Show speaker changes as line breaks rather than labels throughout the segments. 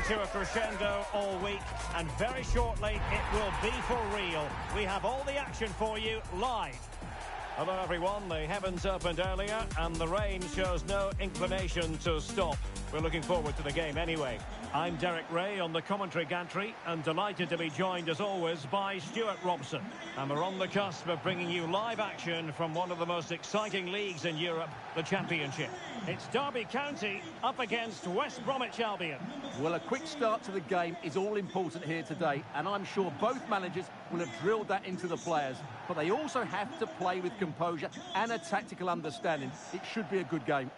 to a crescendo all week, and very shortly it will be for real. We have all the action for you live. Hello everyone, the heavens opened earlier and the rain shows no inclination to stop. We're looking forward to the game anyway. I'm Derek Ray on the commentary gantry and delighted to be joined as always by Stuart Robson. And we're on the cusp of bringing you live action from one of the most exciting leagues in Europe, the Championship. It's Derby County up against West Bromwich Albion.
Well, a quick start to the game is all important here today, and I'm sure both managers will have drilled that into the players. But they also have to play with composure and a tactical understanding. It should be a good game.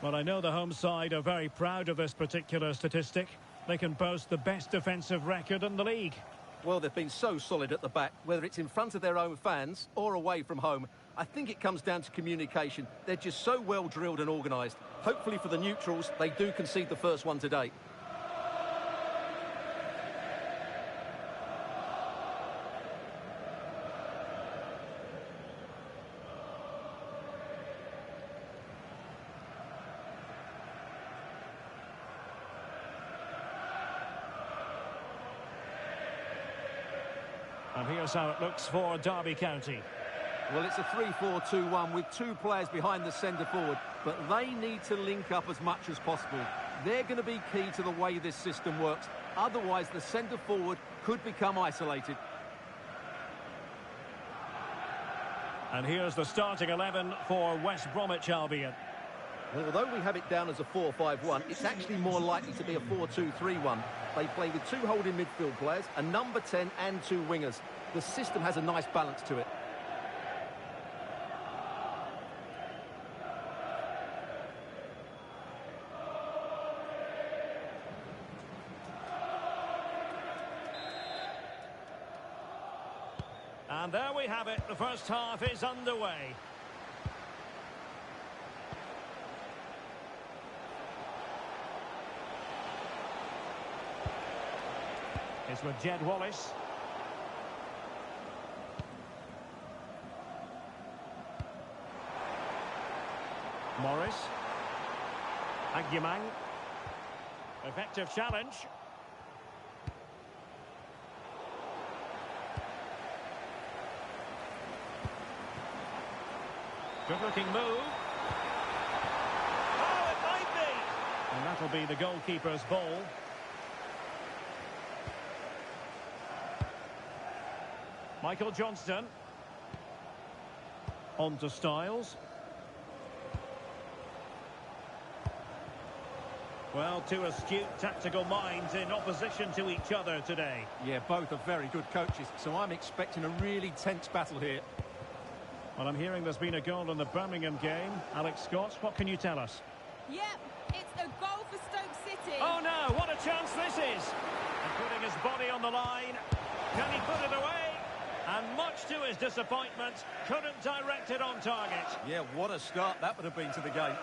Well, I know the home side are very proud of this particular statistic. They can boast the best defensive record in the league.
Well, they've been so solid at the back, whether it's in front of their own fans or away from home. I think it comes down to communication. They're just so well drilled and organised. Hopefully for the neutrals, they do concede the first one today.
And here's how it looks for Derby County.
Well, it's a 3-4-2-1 with two players behind the centre forward, but they need to link up as much as possible. They're going to be key to the way this system works. Otherwise, the centre forward could become isolated.
And here's the starting 11 for West Bromwich Albion.
Well, although we have it down as a 4-5-1, it's actually more likely to be a 4-2-3-1. They play with two holding midfield players, a number 10 and two wingers. The system has a nice balance to it.
And there we have it. The first half is underway. It's with Jed Wallace. Morris. Agyemang. Effective challenge. Good-looking move. Oh, it might be! And that'll be the goalkeeper's ball. Michael Johnston. On to Styles. Well, two astute tactical minds in opposition to each other today.
Yeah, both are very good coaches, so I'm expecting a really tense battle here.
Well, I'm hearing there's been a goal in the Birmingham game. Alex Scott, what can you tell us?
Yep, it's a goal for Stoke City.
Oh no, what a chance this is! And putting his body on the line. Can he put it away? And much to his disappointment, couldn't direct it on target.
Yeah, what a start that would have been to the game.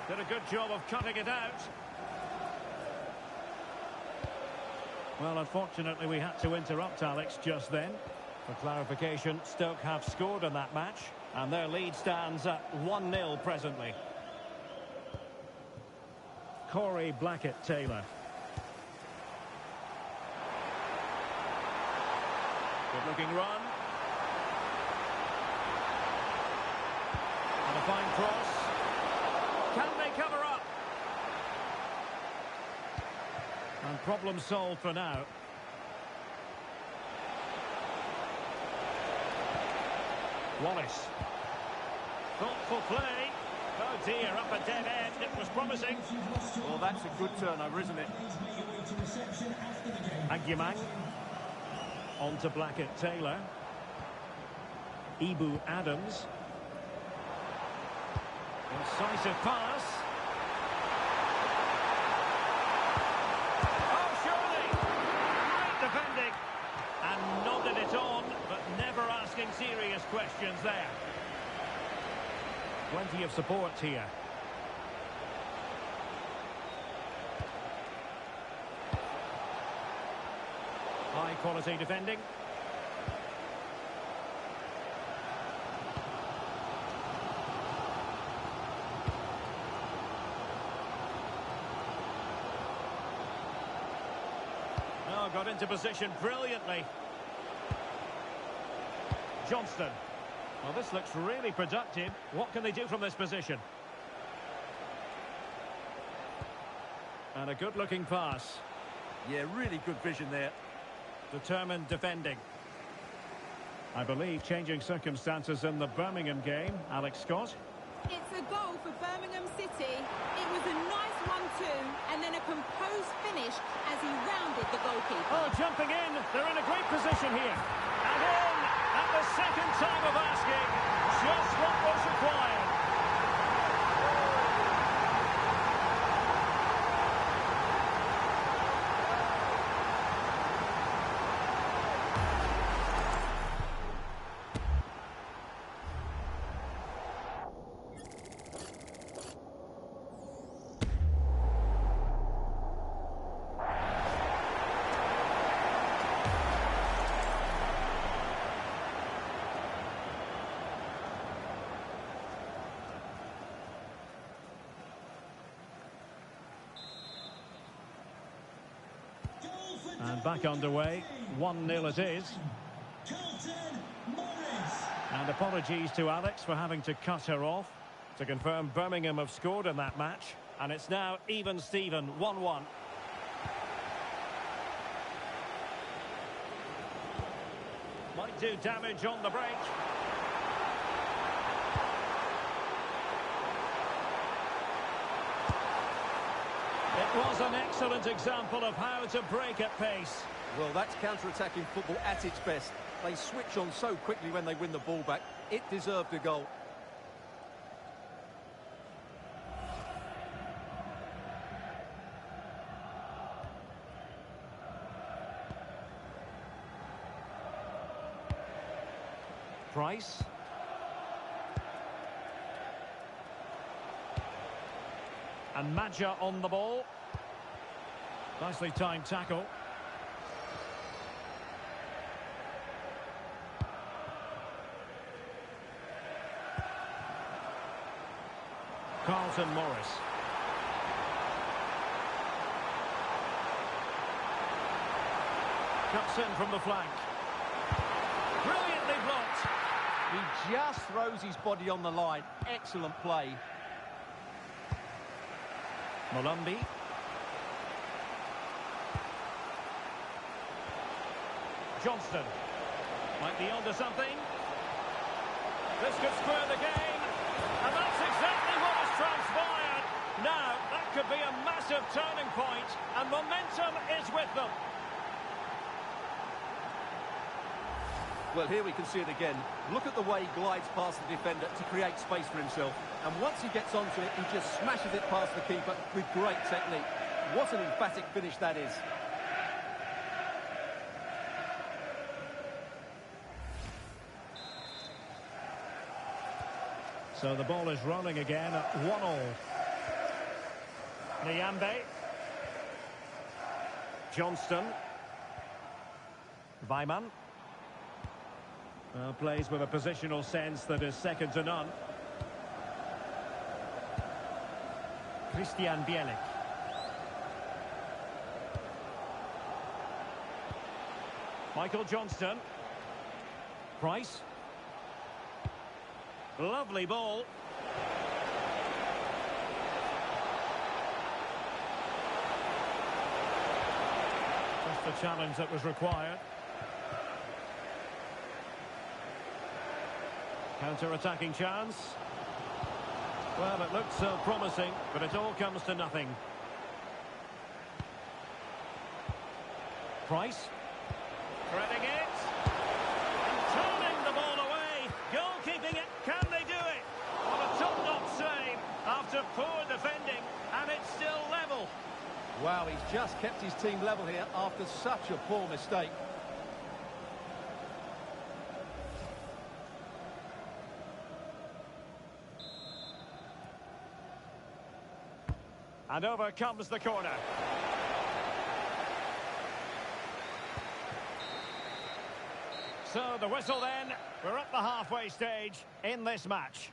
Did a good job of cutting it out. Well, unfortunately, we had to interrupt Alex just then. For clarification, Stoke have scored in that match, and their lead stands at 1-0 presently. Corey Blackett-Taylor. Good-looking run. And a fine cross. Can they cover up? And problem solved for now. Wallace. Thoughtful play. Oh dear, up a dead end. It was promising.
Well, that's a good turnover, isn't it?
Agyemang. On to Blackett-Taylor. Ibu Adams. Incisive pass. Oh, surely! Great defending. And nodded it on, but never asking serious questions there. Plenty of support here. High quality defending. Oh, got into position brilliantly. Johnston. Well, this looks really productive. What can they do from this position? And a good-looking pass.
Yeah, really good vision there.
Determined defending. I believe changing circumstances in the Birmingham game. Alex Scott.
It's a goal for Birmingham City. It was a nice 1-2 and then a composed finish as he rounded the goalkeeper.
Oh, jumping in. They're in a great position here. And in at the second time of asking. Just what was required. And back underway, 1-0 it is. And apologies to Alex for having to cut her off. To confirm, Birmingham have scored in that match. And it's now even Steven, 1-1. Might do damage on the break. It was an excellent example of how to break at pace.
Well, that's counter-attacking football at its best. They switch on so quickly when they win the ball back. It deserved a goal.
Price. And Madja on the ball. Nicely timed tackle. Carlton Morris. Cuts in from the flank. Brilliantly blocked.
He just throws his body on the line. Excellent play.
Molumby. Johnston. Might be onto something. This could square the game. And that's exactly what has transpired. Now, that could be a massive turning point. And momentum is with them.
Well, here we can see it again. Look at the way he glides past the defender to create space for himself. And once he gets onto it, he just smashes it past the keeper with great technique. What an emphatic finish that is.
So the ball is rolling again at 1-1. Nyambe. Johnston. Weimann. Plays with a positional sense that is second to none. Christian Bielik. Michael Johnston. Price. Lovely ball. Just the challenge that was required. Counter-attacking chance. Well, it looked so promising, but it all comes to nothing. Price. Threading it. And turning the ball away. Goalkeeping it. Can they do it? What a top-notch save after poor defending. And it's still level.
Wow, he's just kept his team level here after such a poor mistake.
And over comes the corner. So the whistle then. We're at the halfway stage in this match.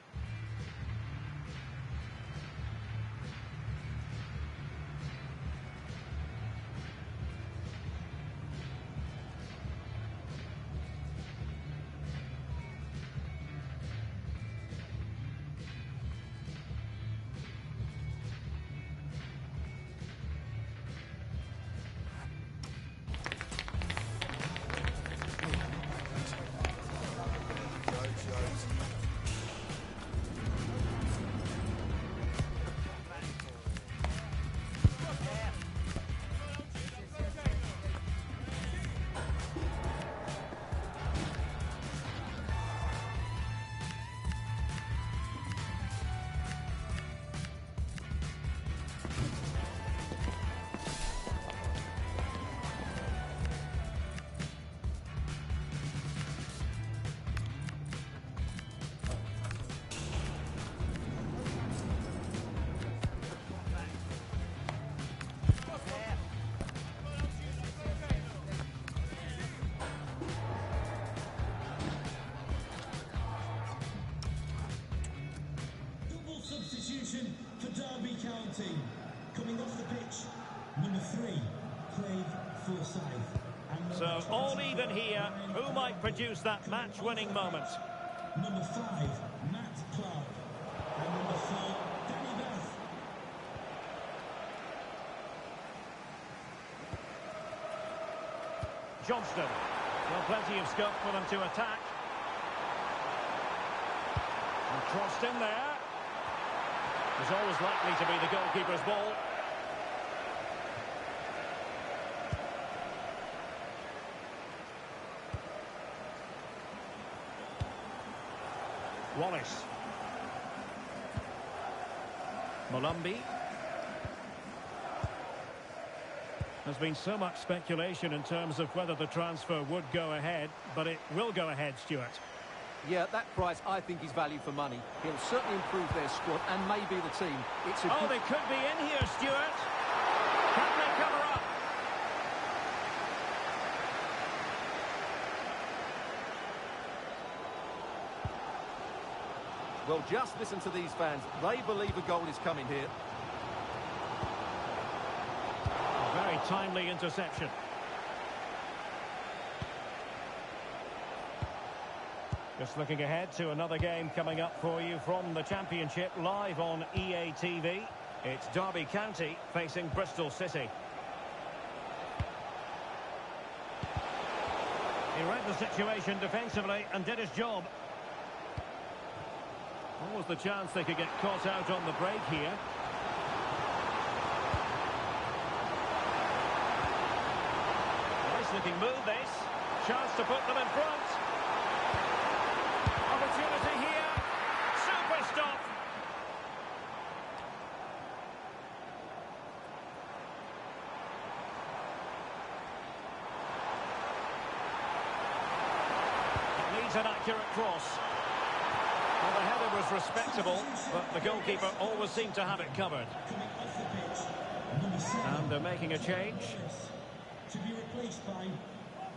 For Derby County, coming off the pitch, number 3, Craig Forsyth.
So all even here. Who might produce that match-winning moment?
Number 5, Matt Clark. And number 4, Danny Beth.
Johnston. Well, plenty of scope for them to attack. And crossed in there. It's always likely to be the goalkeeper's ball. Wallace. Molumby. There's been so much speculation in terms of whether the transfer would go ahead, but it will go ahead, Stuart.
Yeah, at that price, I think is value for money. He'll certainly improve their squad and maybe the team.
Oh, they could be in here, Stuart. Can they cover up?
Well, just listen to these fans. They believe a goal is coming here.
A very timely interception. Just looking ahead to another game coming up for you from the Championship, live on EA TV. It's Derby County facing Bristol City. He read the situation defensively and did his job. What was the chance they could get caught out on the break here? Nice looking move this. Chance to put them in front. Opportunity here. Super stop. It needs an accurate cross. Well, the header was respectable, but the goalkeeper always seemed to have it covered. And they're making a change.
To be replaced by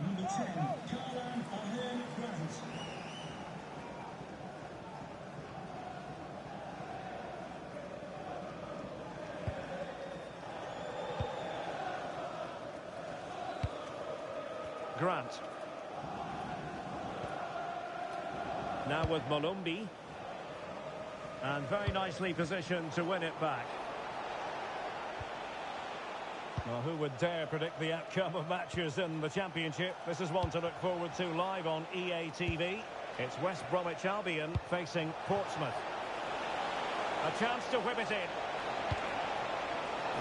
number 10, Carlan Ahern Grant.
Grant. Now with Molumby. And very nicely positioned to win it back. Well, who would dare predict the outcome of matches in the Championship? This is one to look forward to live on EA TV. It's West Bromwich Albion facing Portsmouth. A chance to whip it in.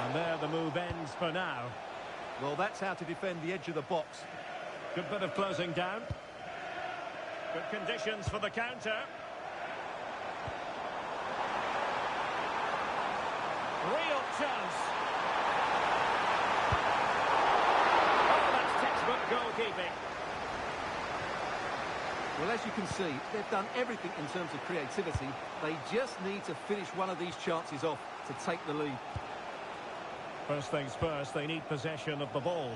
And there the move ends for now.
Well, that's how to defend the edge of the box.
Good bit of closing down. Good conditions for the counter. Real chance. Oh, that's textbook goalkeeping.
Well, as you can see, they've done everything in terms of creativity. They just need to finish one of these chances off to take the lead.
First things first, they need possession of the ball.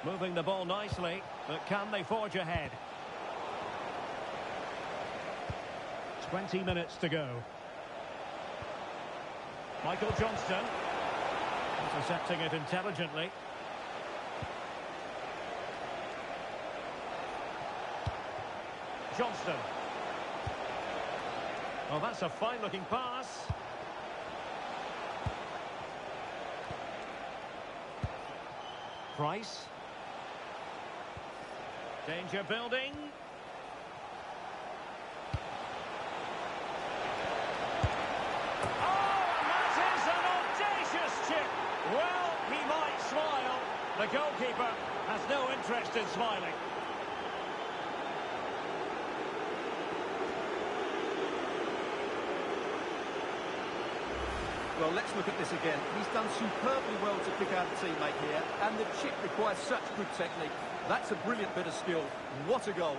Moving the ball nicely, but can they forge ahead? 20 minutes to go. Michael Johnston. Intercepting it intelligently. Johnston. Oh, that's a fine-looking pass. Price. Danger building. Well, he might smile. The goalkeeper has no interest in smiling.
Well, let's look at this again. He's done superbly well to pick out a teammate here, and the chip requires such good technique. That's a brilliant bit of skill. What a goal.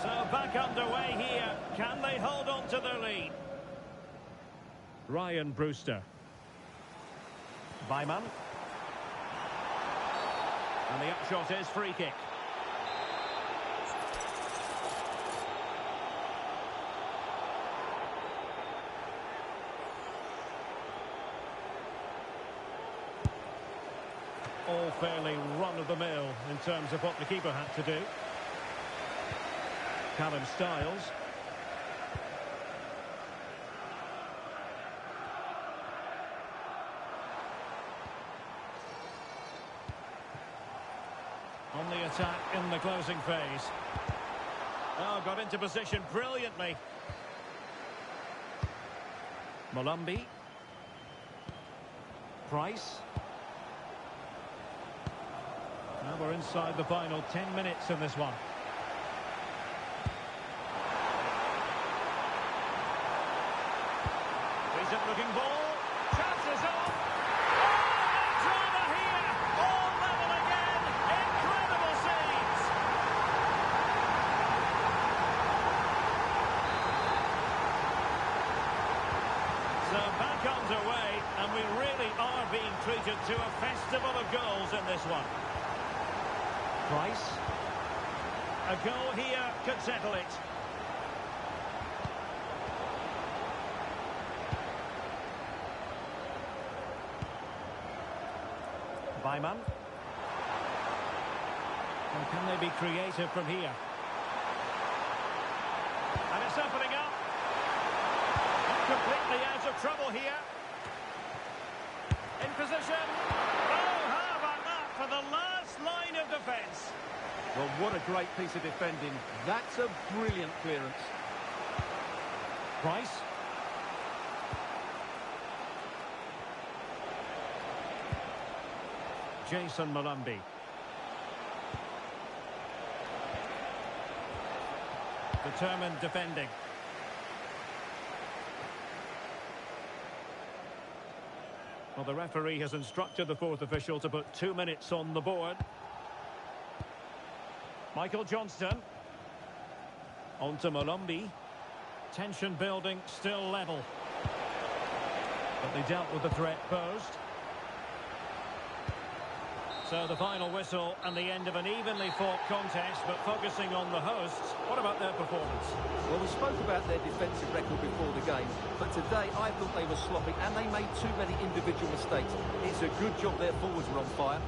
So back underway here. Can they hold on to their lead? Ryan Brewster. Weimann. And the upshot is free kick. All fairly run-of-the-mill in terms of what the keeper had to do. Callum Styles. On the attack in the closing phase. Oh, got into position brilliantly. Molumby. Price. Now we're inside the final 10 minutes in this one. Decent looking ball. Chances off. Oh, drama here. All level again. Incredible scenes. So back underway, and we really are being treated to a festival of goals in this one. Price. A goal here could settle it. Weimann. And can they be creative from here? And it's opening up. Not completely out of trouble here. In position. Oh, how about that for the last line of defence?
Well, what a great piece of defending. That's a brilliant clearance.
Price. Jason Molumby. Determined defending. Well, the referee has instructed the fourth official to put 2 minutes on the board. Michael Johnston. On to Molumby. Tension building, still level. But they dealt with the threat posed. So the final whistle and the end of an evenly fought contest, but focusing on the hosts. What about their performance?
Well, we spoke about their defensive record before the game, but today I thought they were sloppy and they made too many individual mistakes. It's a good job their forwards were on fire.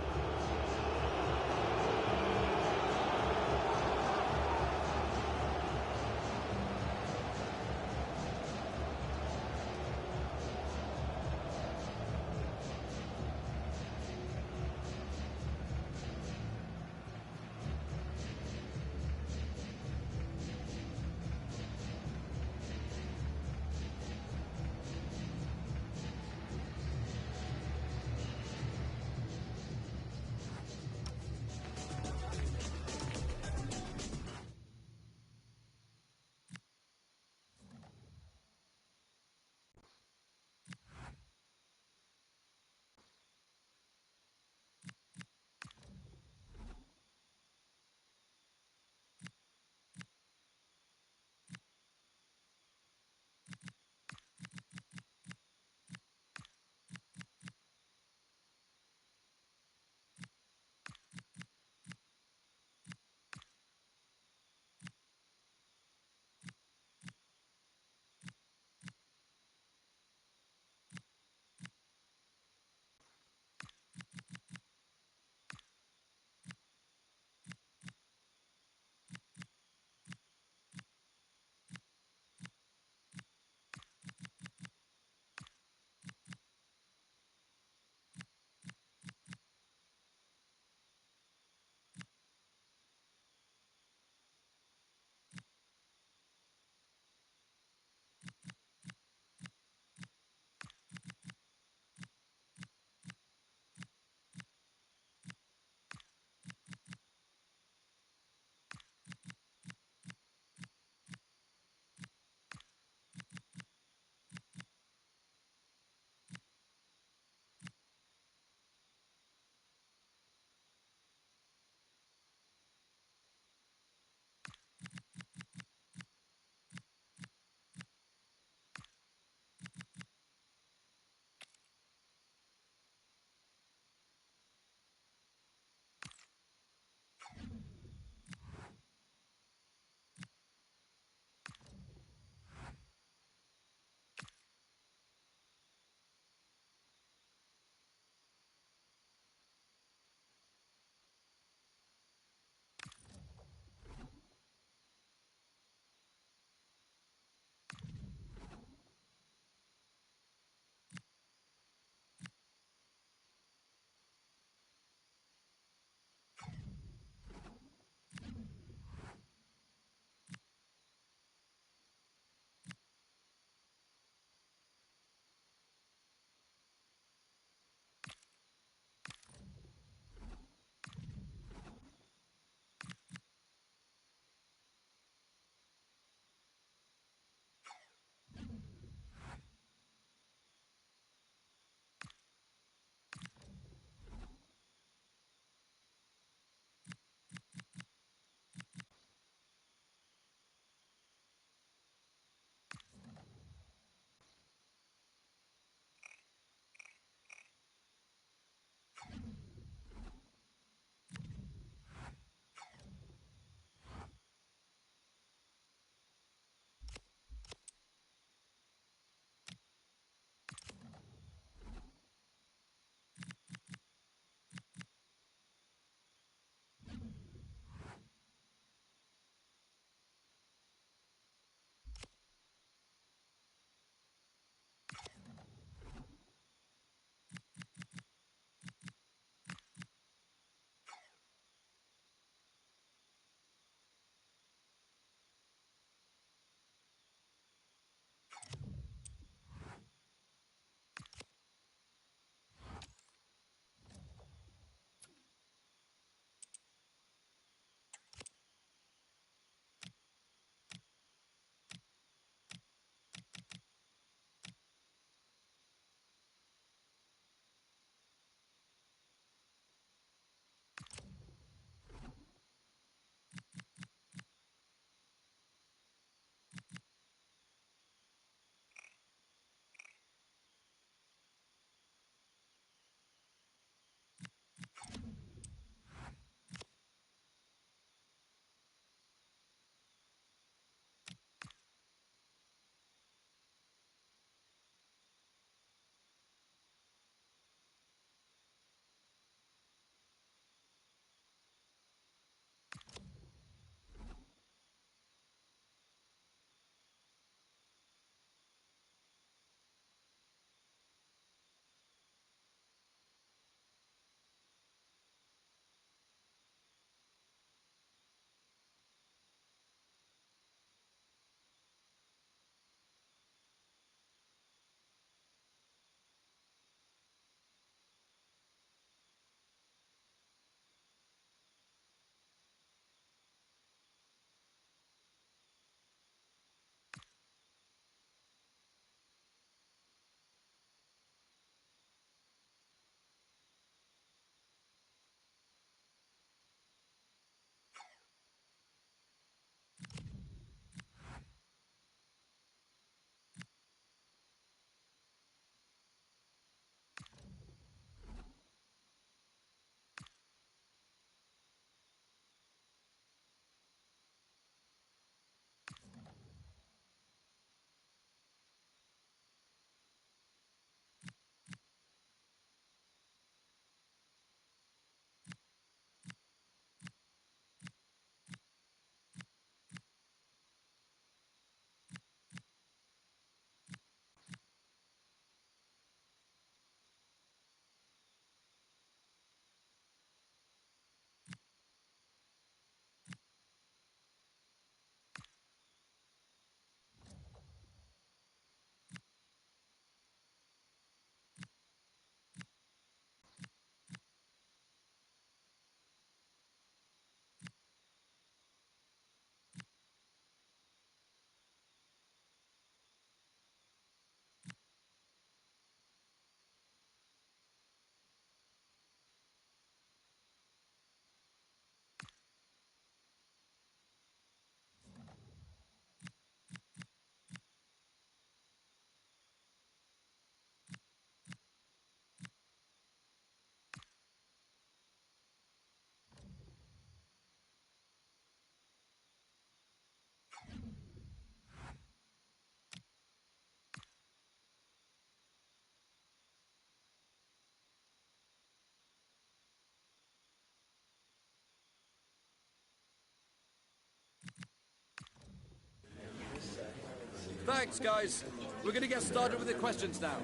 Thanks, guys. We're going to get started with the questions now.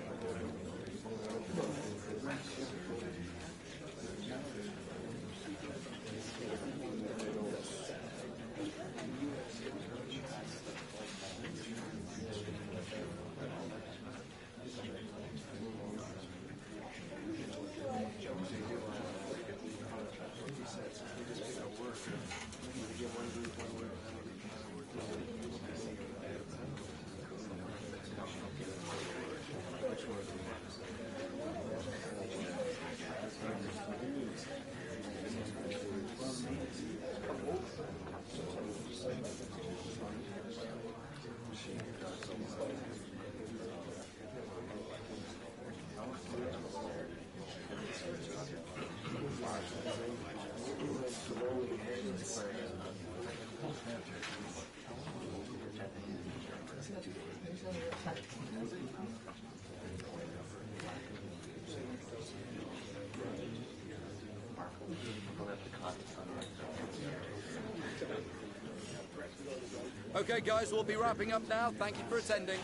Okay, guys, we'll be wrapping up now. Thank you for attending.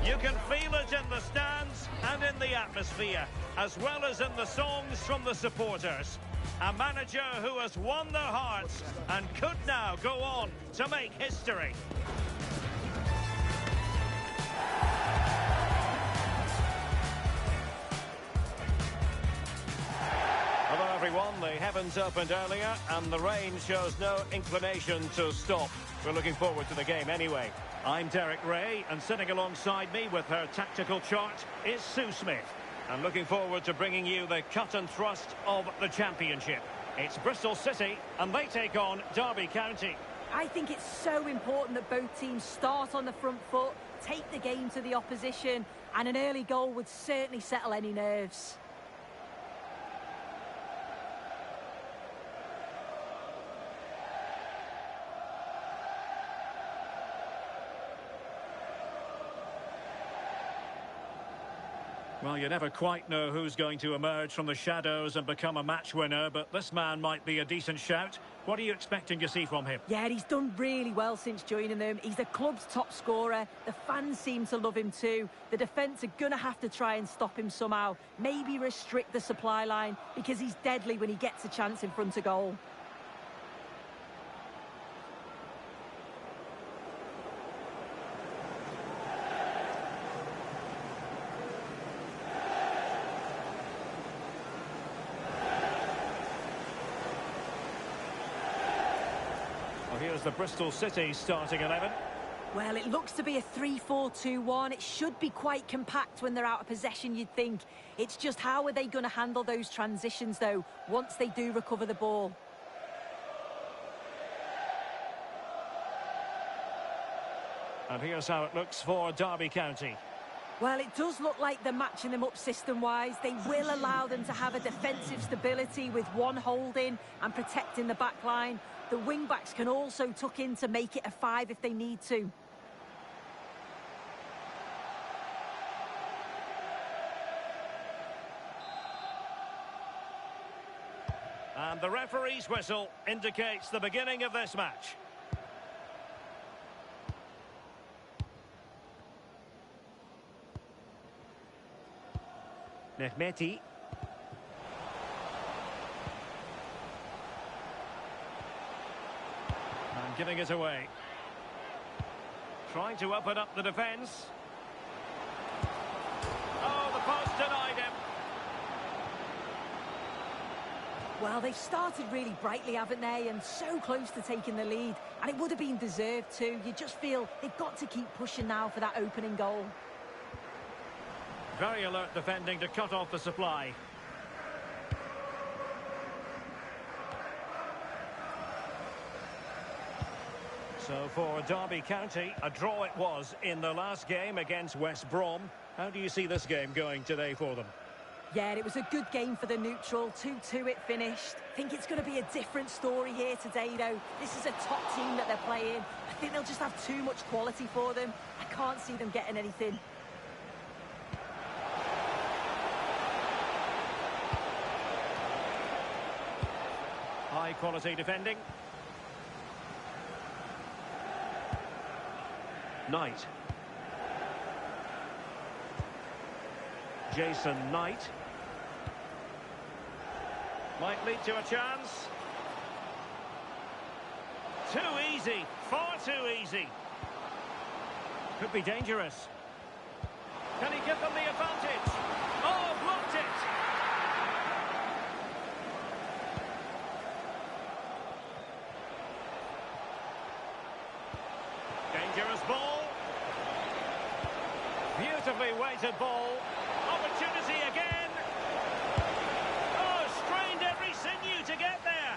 You can feel it in the stands and in the atmosphere, as well as in the songs from the supporters. A manager who has won their hearts and could now go on to make history. Hello everyone, the heavens opened earlier and the rain shows no inclination to stop. We're looking forward to the game anyway. I'm Derek Ray, and sitting alongside me with her tactical chart is Sue Smith. And looking forward to bringing you the cut and thrust of the championship. It's Bristol City, and they take on Derby County.
I think it's so important that both teams start on the front foot, take the game to the opposition, and an early goal would certainly settle any nerves.
Well, you never quite know who's going to emerge from the shadows and become a match winner, but this man might be a decent shout. What are you expecting to see from him?
Yeah, he's done really well since joining them. He's the club's top scorer. The fans seem to love him too. The defence are going to have to try and stop him somehow. Maybe restrict the supply line, because he's deadly when he gets a chance in front of goal.
Here's the Bristol City starting 11.
Well, it looks to be a 3-4-2-1. It should be quite compact when they're out of possession, you'd think. It's just how are they going to handle those transitions, though, once they do recover the ball?
And here's how it looks for Derby County.
Well, it does look like they're matching them up system-wise. They will allow them to have a defensive stability with one holding and protecting the back line. The wing-backs can also tuck in to make it a 5 if they need to.
And the referee's whistle indicates the beginning of this match. Mehmeti. And giving it away. Trying to open up the defence. Oh, the post denied him.
Well, they've started really brightly, haven't they? And so close to taking the lead. And it would have been deserved too. You just feel they've got to keep pushing now for that opening goal.
Very alert defending to cut off the supply. So for Derby County, a draw it was in the last game against West Brom. How do you see this game going today for them?
Yeah, it was a good game for the neutral. 2-2 it finished. I think it's going to be a different story here today, though. This is a top team that they're playing. I think they'll just have too much quality for them. I can't see them getting anything.
High quality defending. Knight. Jason Knight. Might lead to a chance. Too easy. Far too easy. Could be dangerous. Can he give them the advantage? Oh, blocked it. Dangerous ball. Beautifully weighted ball. Opportunity again. Oh, strained every sinew to get there.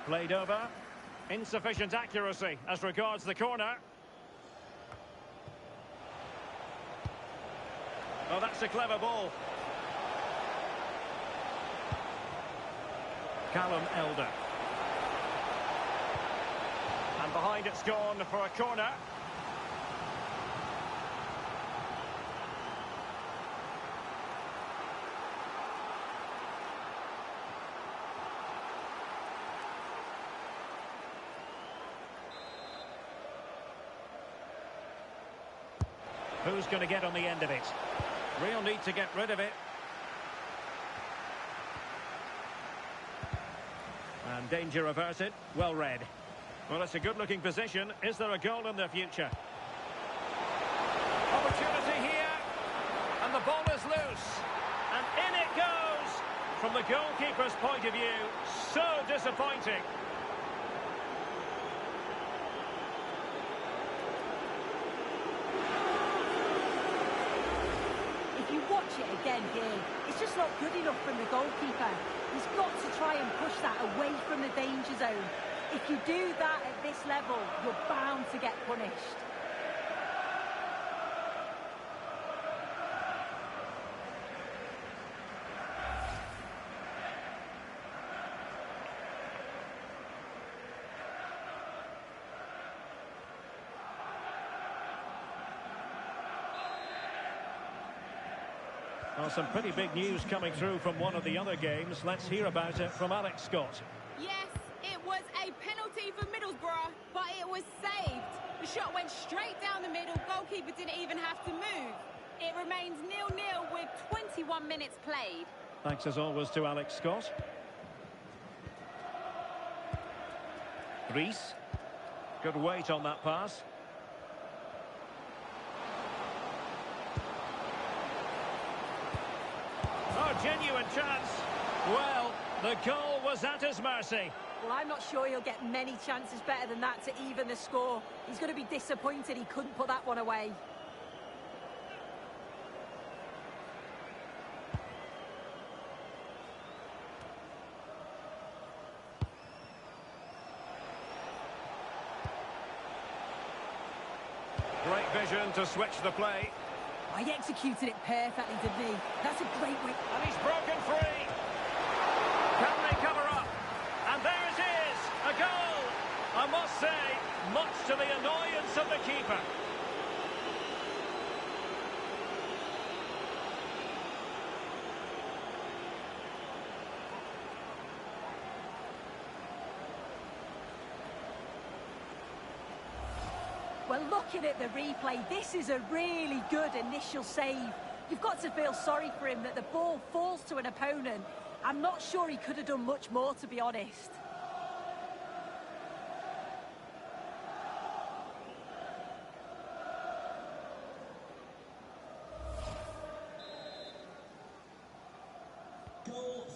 Played over. Insufficient accuracy as regards the corner. Oh, that's a clever ball. Callum Elder. And behind it's gone for a corner. Who's going to get on the end of it? Real need to get rid of it. And danger averted. Well read. Well, it's a good-looking position. Is there a goal in the future? Opportunity here. And the ball is loose. And in it goes. From the goalkeeper's point of view, so disappointing.
Watch it again here. It's just not good enough from the goalkeeper. He's got to try and push that away from the danger zone. If you do that at this level, you're bound to get punished.
Well, some pretty big news coming through from one of the other games. Let's hear about it from Alex Scott.
Yes, it was a penalty for Middlesbrough, but it was saved. The shot went straight down the middle. Goalkeeper didn't even have to move. It remains 0-0 with 21 minutes played.
Thanks as always to Alex Scott. Reese. Good weight on that pass. a genuine chance. Well, the goal was at his mercy.
Well, I'm not sure he'll get many chances better than that to even the score. He's going to be disappointed he couldn't put that one away.
Great vision to switch the play.
Oh, he executed it perfectly, didn't he? That's a great win.
And he's broken free. Can they cover up? And there it is, a goal. I must say, much to the annoyance of the keeper.
Well, looking at the replay, this is a really good initial save. You've got to feel sorry for him that the ball falls to an opponent. I'm not sure he could have done much more, to be honest.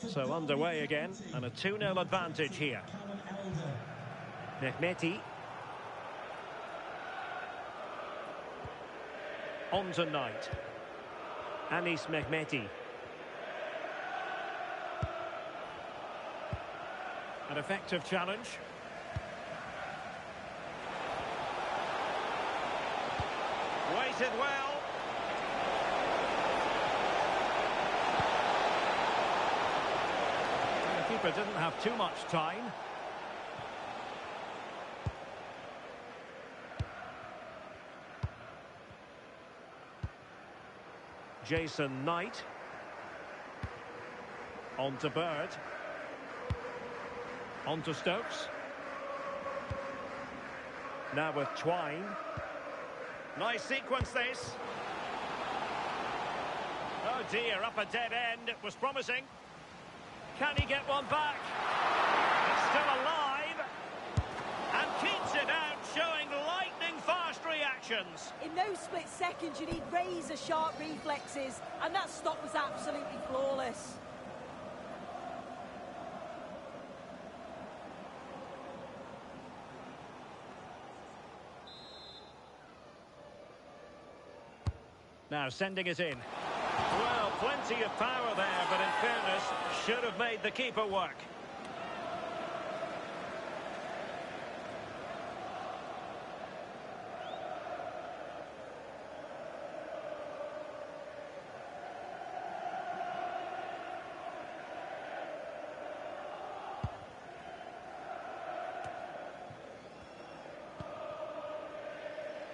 So underway again, and a 2-0 advantage here. Mehmeti. On to Knight. Anis Mehmeti. An effective challenge. Weighted well. The keeper didn't have too much time. Jason Knight. On to Bird. On to Stokes. Now with Twine. Nice sequence this. Oh dear, up a dead end. It was promising. Can he get one back? It's still alive. And keeps it out, showing lightning-fast reactions.
In those split seconds, you need razor-sharp reflexes, and that stop was absolutely flawless.
Now sending it in. Well, plenty of power there, but in fairness, should have made the keeper work.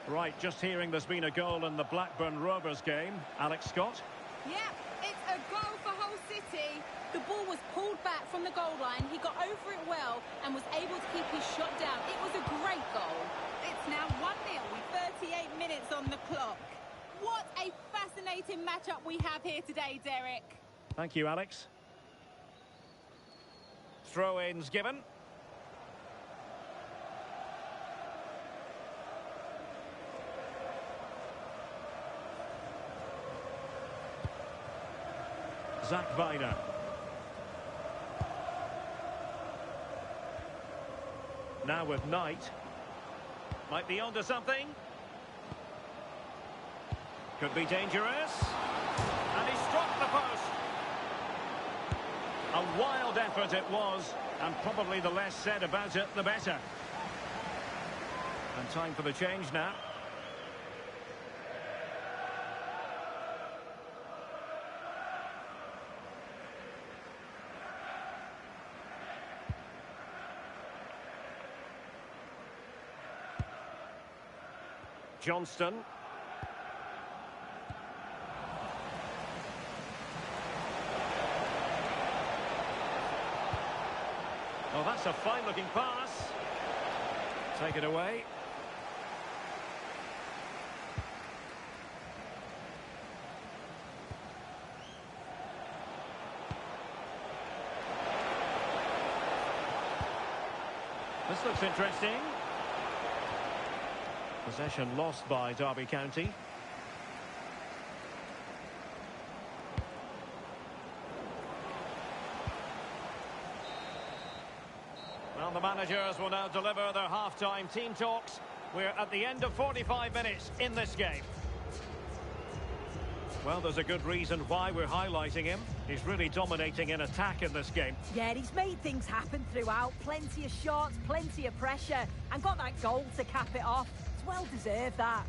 Right, just hearing there's been a goal in the Blackburn Rovers game. Alex Scott.
Yeah, it's a goal for Hull City. The ball was pulled back from the goal line. He got over it well and was able to keep his shot down. It was a great goal. It's now 1-0 with 38 minutes on the clock. What a fascinating matchup we have here today, Derek.
Thank you, Alex. Throw-ins given. Zach Viner. Now with Knight. Might be onto something. Could be dangerous. And he struck the post. A wild effort it was, and probably the less said about it, the better. And time for the change now. Johnston. Oh, that's a fine-looking pass. Take it away. This looks interesting. Possession lost by Derby County. managers will now deliver their half-time team talks. We're at the end of 45 minutes in this game. Well, there's a good reason why we're highlighting him. He's really dominating in attack in this game.
Yeah, he's made things happen throughout. Plenty of shots, plenty of pressure, and got that goal to cap it off. It's well deserved, that.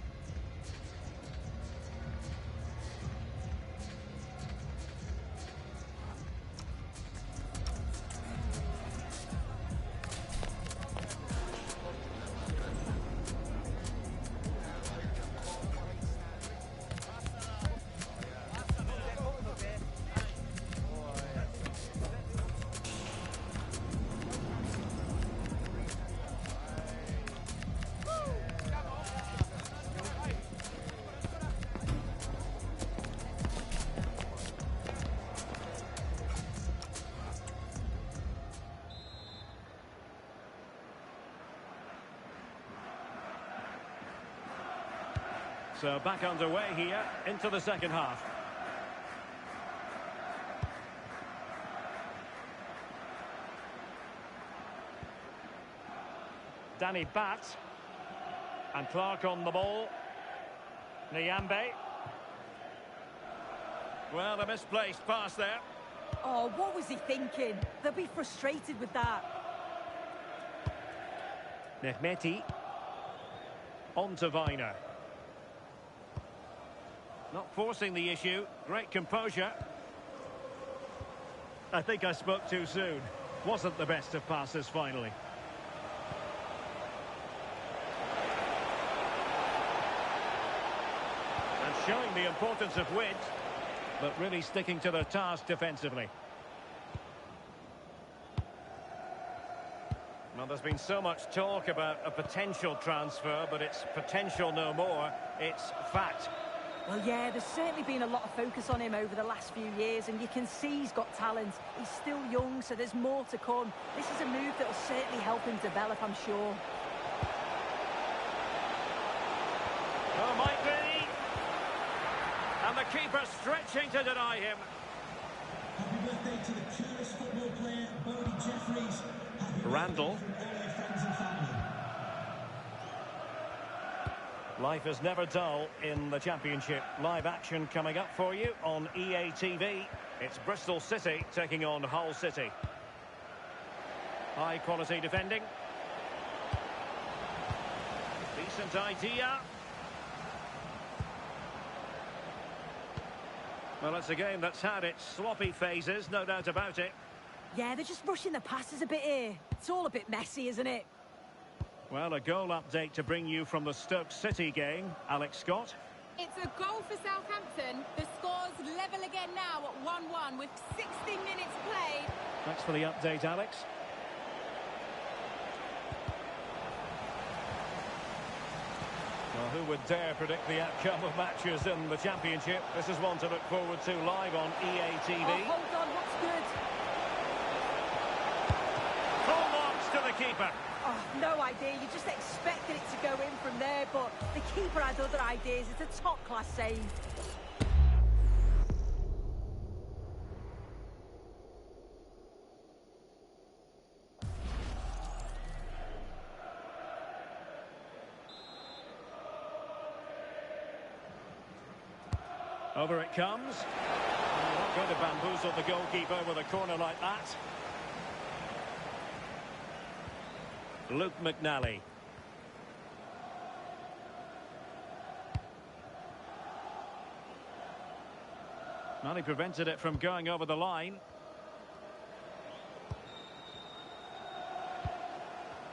So back underway here into the second half. Danny Bat. And Clark on the ball. Nyambe. Well, a misplaced pass there.
Oh, what was he thinking? They'll be frustrated with that.
Mehmeti. On to Viner. Not forcing the issue. Great composure. I think I spoke too soon. Wasn't the best of passes finally. And showing the importance of width, but really sticking to their task defensively. Well, there's been so much talk about a potential transfer, but it's potential no more. It's fact.
Well, yeah, there's certainly been a lot of focus on him over the last few years, and you can see he's got talent. He's still young, so there's more to come. This is a move that will certainly help him develop, I'm sure.
Oh, might be. And the keeper stretching to deny him.
Happy birthday to the coolest football player, Bodie Jeffries. Happy
Randall.
birthday from all your friends and family.
Life is never dull in the Championship. Live action coming up for you on EA TV. It's Bristol City taking on Hull City. High quality defending. Decent idea. Well, it's a game that's had its sloppy phases, no doubt about it.
Yeah, they're just rushing the passes a bit here. It's all a bit messy, isn't it?
Well, a goal update to bring you from the Stoke City game. Alex Scott.
It's a goal for Southampton. The score's level again now at 1-1 with 60 minutes played.
Thanks for the update, Alex. Well, who would dare predict the outcome of matches in the Championship? This is one to look forward to live on EA TV.
Oh, hold on, what's good?
Full marks to the keeper.
Oh, no idea. You just expected it to go in from there, but the keeper had other ideas. It's a top-class save.
Over it comes. You're not going to bamboozle the goalkeeper with a corner like that. Luke McNally. Well, he prevented it from going over the line.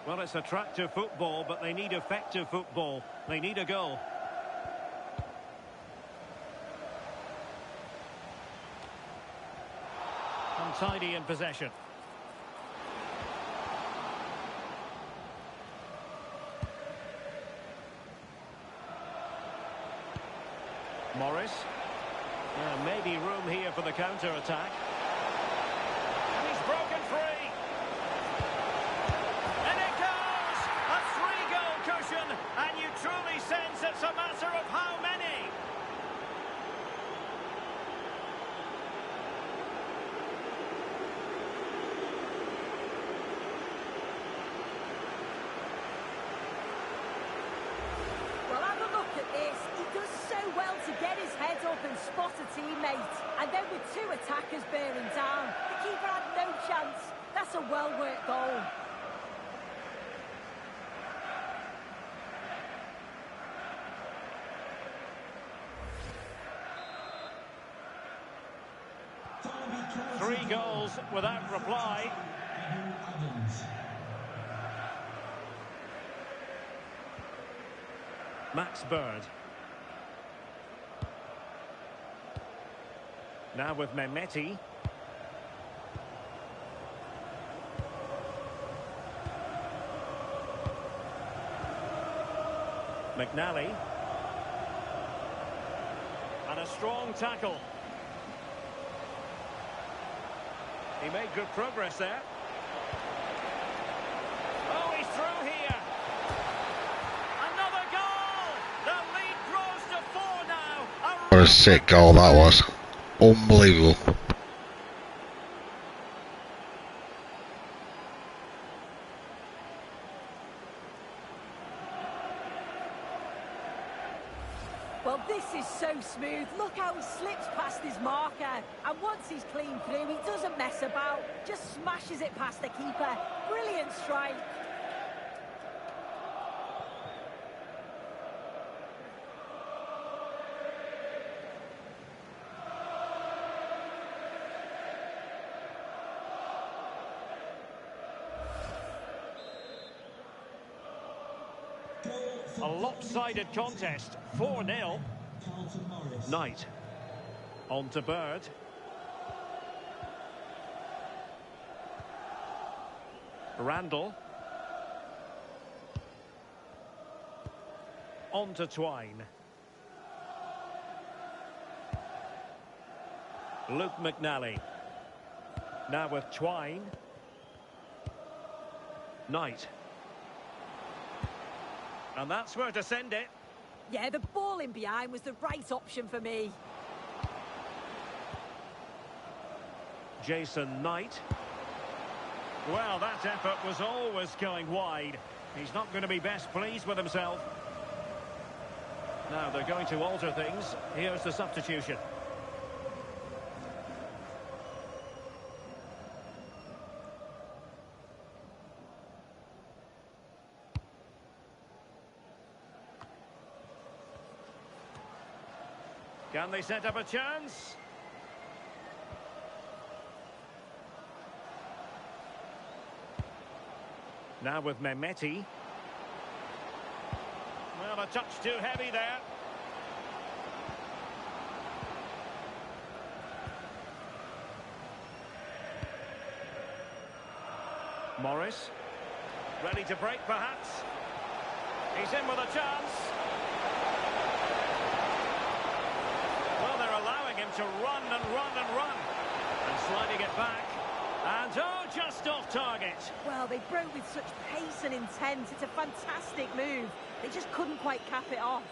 Well, it's attractive football, but they need effective football. They need a goal. Untidy in possession. Morris. Maybe room here for the counter-attack. And he's broken free. And it goes! A 3-goal cushion, and you truly sense it's a matter of how many.
spot a teammate. And then with two attackers bearing down, the keeper had no chance. That's a well-worked goal.
Three goals without reply. Max Bird. Now with Mehmeti. McNally. And a strong tackle. He made good progress there. Oh, he's through here. Another goal! The lead grows to 4 now.
What a sick goal that was. Unbelievable.
Well, this is so smooth. Look how he slips past his marker. And once he's clean through, he doesn't mess about. Just smashes it past the keeper. Brilliant strike.
A lopsided contest, 4-0. Knight. On to Bird. Randall. On to Twine. Luke McNally. Now with Twine. Knight. And that's where to send it.
Yeah, the ball in behind was the right option for me.
Jason Knight. Well, that effort was always going wide. He's not going to be best pleased with himself. Now they're going to alter things. Here's the substitution. Can they set up a chance? Now with Mehmeti. Well, a touch too heavy there. Morris. Ready to break, perhaps. He's in with a chance. Well, they're allowing him to run and run and run. And sliding it back. And, oh, just off target.
Well, they broke with such pace and intent. It's a fantastic move. They just couldn't quite cap it off.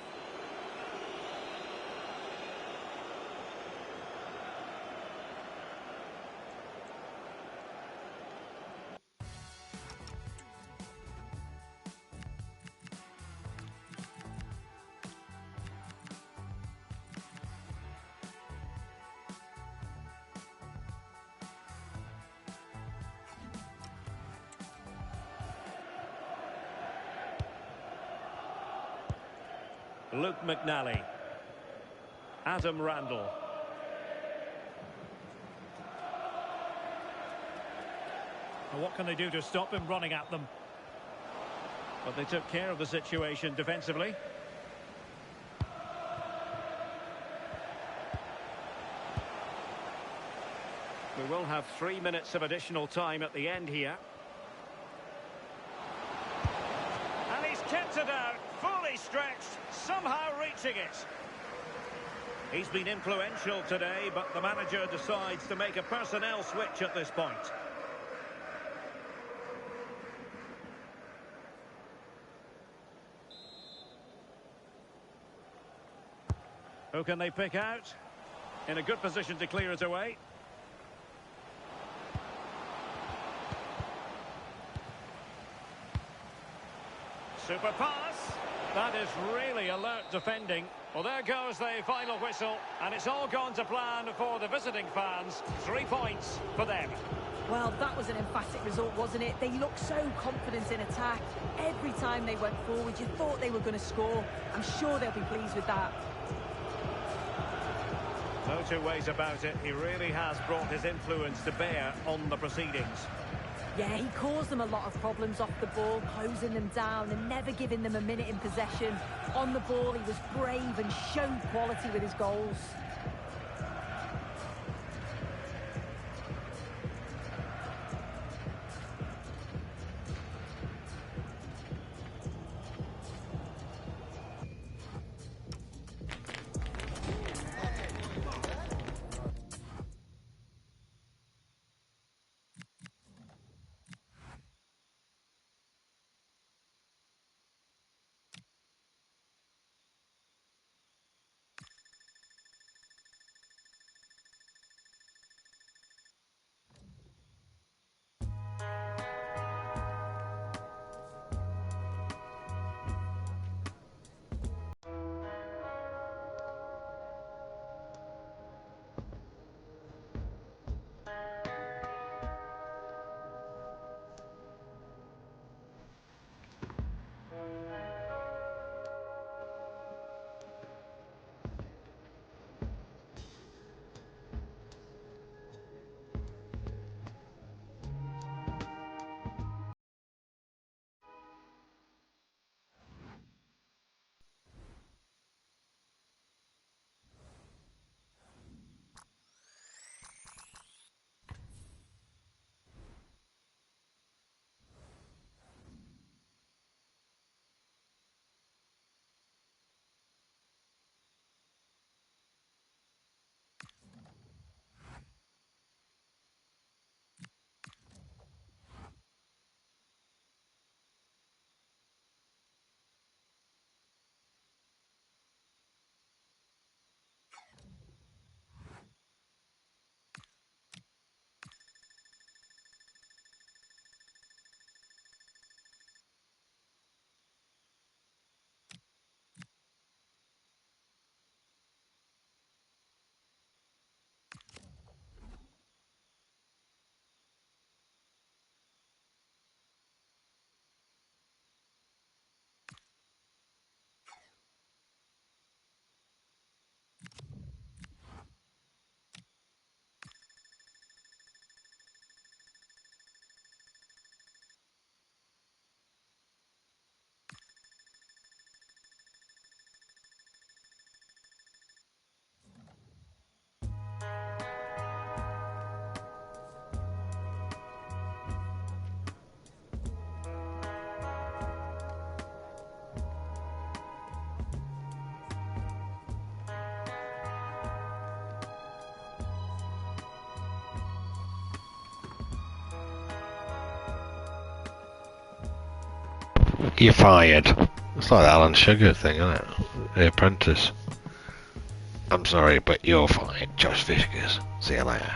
Luke McNally. Adam Randall. Well, what can they do to stop him running at them? But they took care of the situation defensively. We will have 3 minutes of additional time at the end here. And he's kept it out, fully stretched, somehow reaching it. He's been influential today, but the manager decides to make a personnel switch at this point. Who can they pick out? In a good position to clear it away. Super pass. That is really alert defending. Well, there goes the final whistle, and it's all gone to plan for the visiting fans. 3 points for them.
Well, that was an emphatic result, wasn't it? They looked so confident in attack. Every time they went forward, you thought they were going to score. I'm sure they'll be pleased with that.
No two ways about it. He really has brought his influence to bear on the proceedings.
Yeah, he caused them a lot of problems off the ball, closing them down and never giving them a minute in possession. On the ball, he was brave and showed quality with his goals.
You're fired. It's like the Alan Sugar thing, isn't it? The Apprentice. I'm sorry, but you're fired, Josh Vickers. See you later.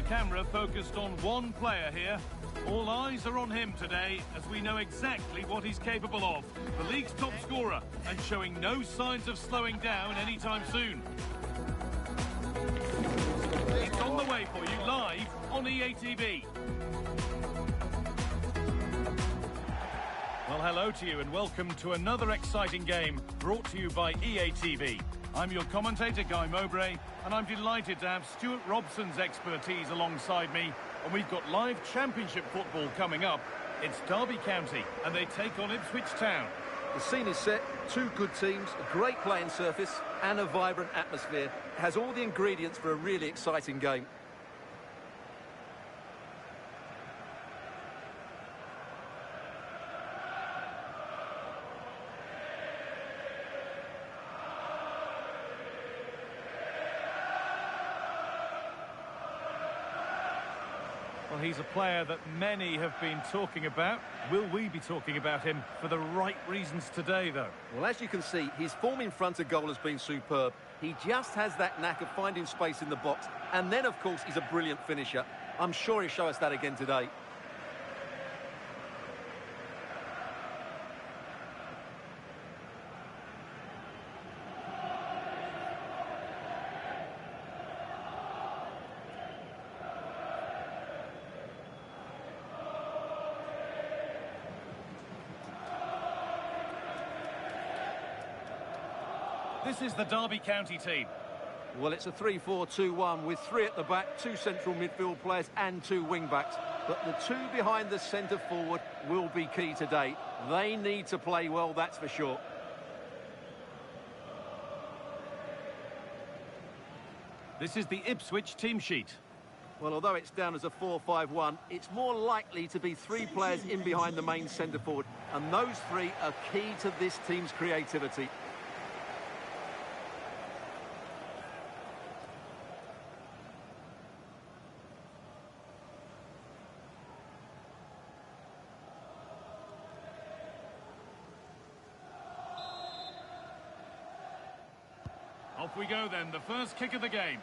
camera focused on one player here. All eyes are on him today, as we know exactly what he's capable of. The league's top scorer, and showing no signs of slowing down anytime soon. It's on the way for you live on EA TV. Well, hello to you and welcome to another exciting game brought to you by EA TV. I'm your commentator, Guy Mowbray, and I'm delighted to have Stuart Robson's expertise alongside me. And we've got live championship football coming up. It's Derby County, and they take on Ipswich Town.
The scene is set, two good teams, a great playing surface and a vibrant atmosphere. It has all the ingredients for a really exciting game.
Well, he's a player that many have been talking about. Will we be talking about him for the right reasons today, though?
Well, as you can see, his form in front of goal has been superb. He just has that knack of finding space in the box. And then, of course, he's a brilliant finisher. I'm sure he'll show us that again today.
This is the Derby County team.
Well, it's a 3-4-2-1 with three at the back, two central midfield players and two wing-backs. But the two behind the centre-forward will be key today. They need to play well, that's for sure.
This is the Ipswich team sheet.
Well, although it's down as a 4-5-1, it's more likely to be three players in behind the main centre-forward. And those three are key to this team's creativity.
Off we go then, the first kick of the game.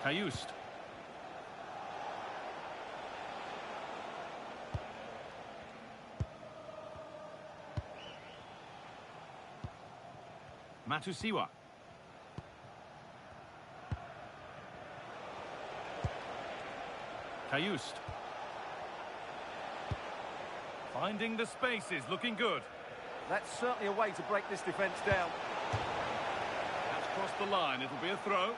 Cajuste. Matusiwa. Cajuste. Finding the spaces, looking good.
That's certainly a way to break this defence down.
That's crossed the line, it'll be a throw.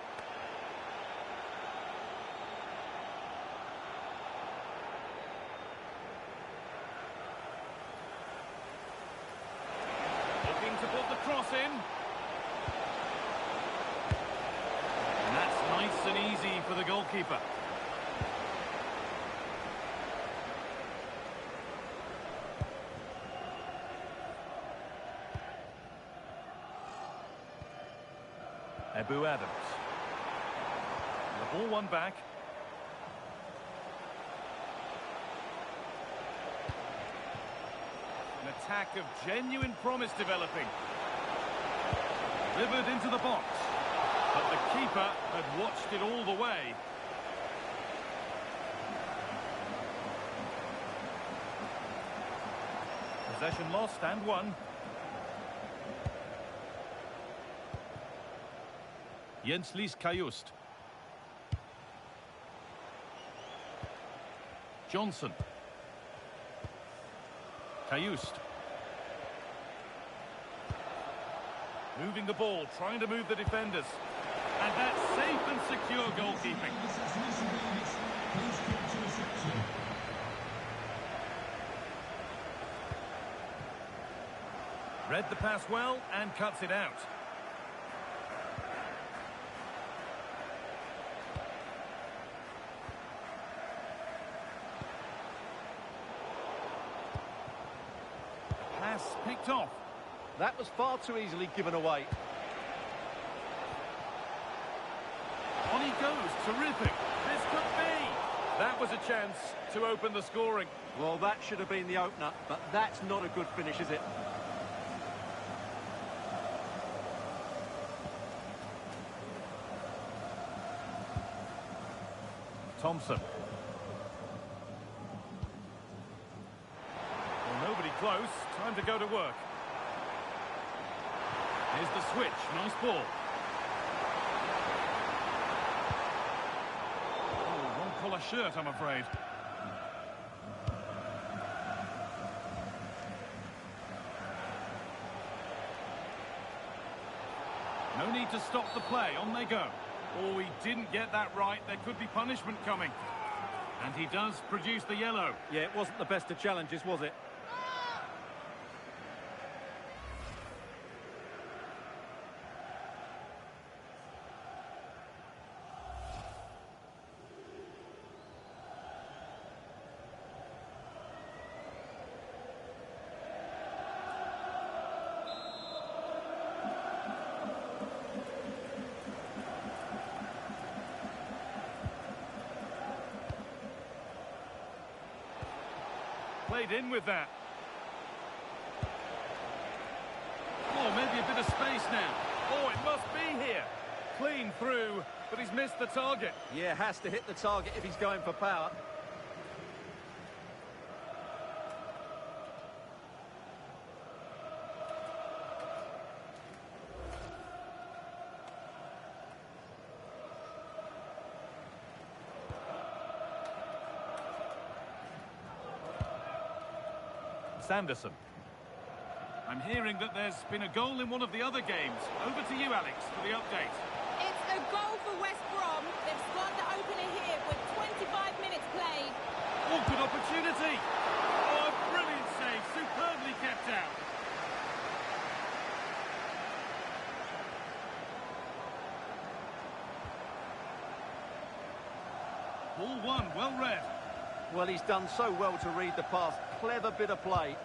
Looking to put the cross in. And that's nice and easy for the goalkeeper. Ebu Adams. The ball won back. An attack of genuine promise developing. Delivered into the box. But the keeper had watched it all the way. Possession lost and won. Jens Cajuste. Johnson. Cajuste. Moving the ball, trying to move the defenders. And that's safe and secure goalkeeping. Read the pass well and cuts it out. Pass picked off.
That was far too easily given away.
On he goes, terrific. This could be. That was a chance to open the scoring.
Well, that should have been the opener, but that's not a good finish, is it?
Thompson. Well, nobody close. Time to go to work. Here's the switch. Nice ball. Oh, wrong colour shirt, I'm afraid. No need to stop the play. On they go. Oh, he didn't get that right. There could be punishment coming. And he does produce the yellow.
Yeah, it wasn't the best of challenges, was it?
Played in with that. Oh, maybe a bit of space now. Oh, it must be here. Clean through, but he's missed the target.
Yeah, has to hit the target if he's going for power.
Sanderson. I'm hearing that there's been a goal in one of the other games. Over to you, Alex, for the update.
It's a goal for West Brom. They've scored the opener here with 25 minutes played.
Oh, good opportunity. Oh, a brilliant save. Superbly kept out. Ball one, well read.
Well, he's done so well to read the pass. Clever bit of play.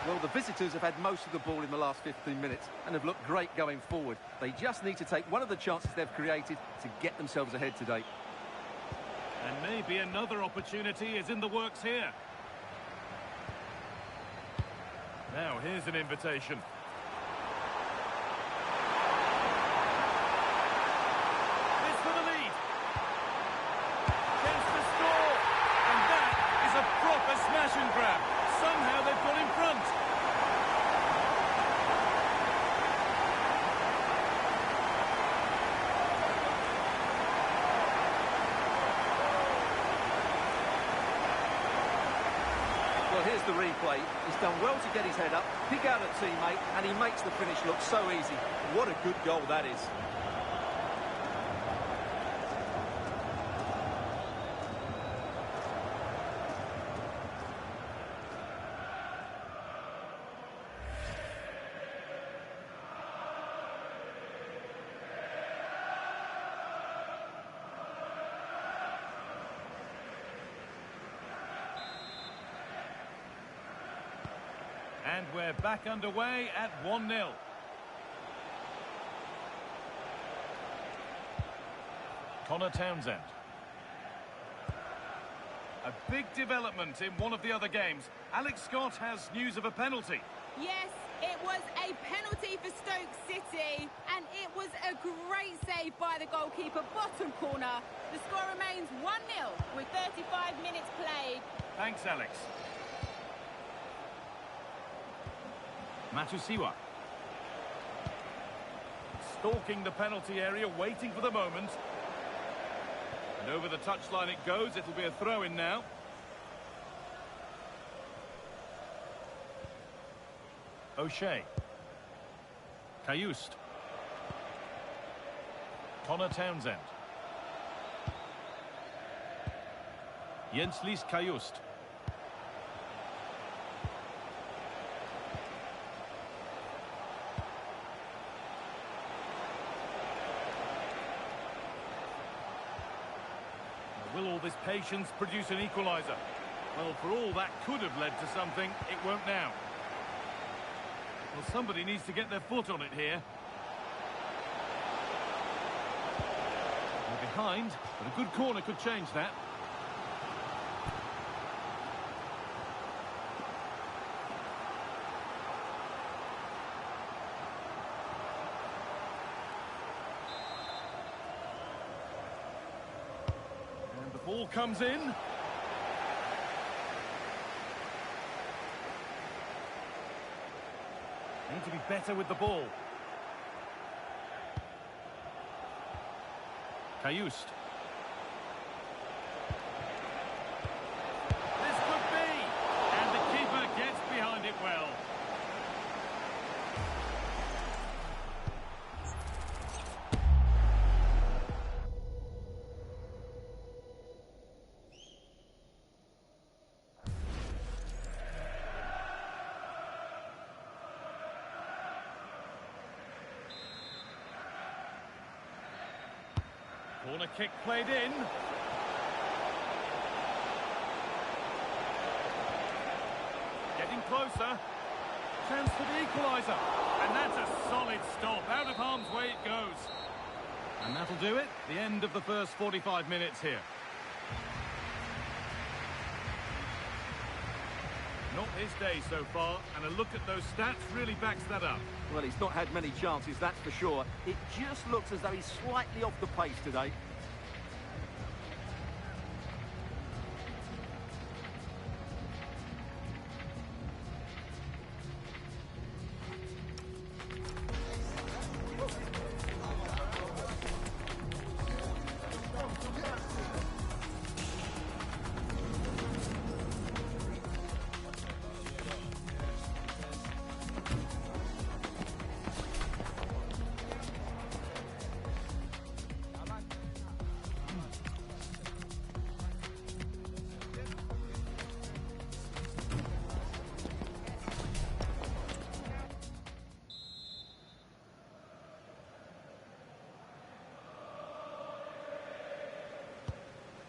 Well, the visitors have had most of the ball in the last 15 minutes and have looked great going forward. They just need to take one of the chances they've created to get themselves ahead today.
And maybe another opportunity is in the works here. Now, here's an invitation. It's for the lead. Chance to score. And that is a proper smash and grab. Somehow they've got in front.
Well, here's the replay. He's done well to get his head up, pick out a teammate, and he makes the finish look so easy. What a good goal that is.
And we're back underway at 1-0. Connor Townsend. A big development in one of the other games. Alex Scott has news of a penalty.
Yes, it was a penalty for Stoke City, and it was a great save by the goalkeeper, bottom corner. The score remains 1-0 with 35 minutes played.
Thanks, Alex. Matusiwa. Stalking the penalty area, waiting for the moment. And over the touchline it goes. It'll be a throw-in now. O'Shea. Kayust. Connor Townsend. Jens-Lys Kayust. Will all this patience produce an equaliser? Well, for all that could have led to something, it won't now. Well, somebody needs to get their foot on it here. They're behind, but a good corner could change that. Ball comes in. Need to be better with the ball. Kayust. This could be! And the keeper gets behind it well. Corner kick played in. Getting closer. Chance for the equaliser. And that's a solid stop. Out of harm's way it goes. And that'll do it. The end of the first 45 minutes here. Not his day so far, and a look at those stats really backs that up.
Well, he's not had many chances, that's for sure. It just looks as though he's slightly off the pace today.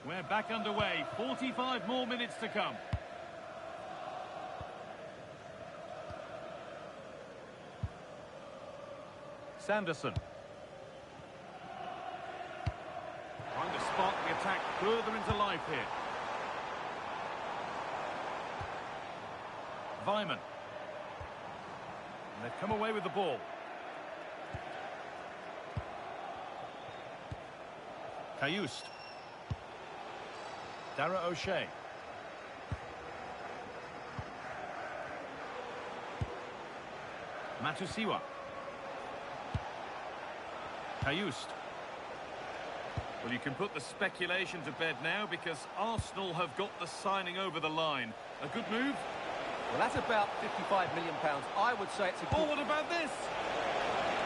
We're back underway. 45 more minutes to come. Sanderson. Trying to spark the attack further into life here. Weimann. And they've come away with the ball. Kayust. Dara O'Shea. Matusiwa. Kayust. Well, you can put the speculation to bed now because Arsenal have got the signing over the line. A good move?
Well, that's about £55 million. I would say it's a good...
Oh, what about this?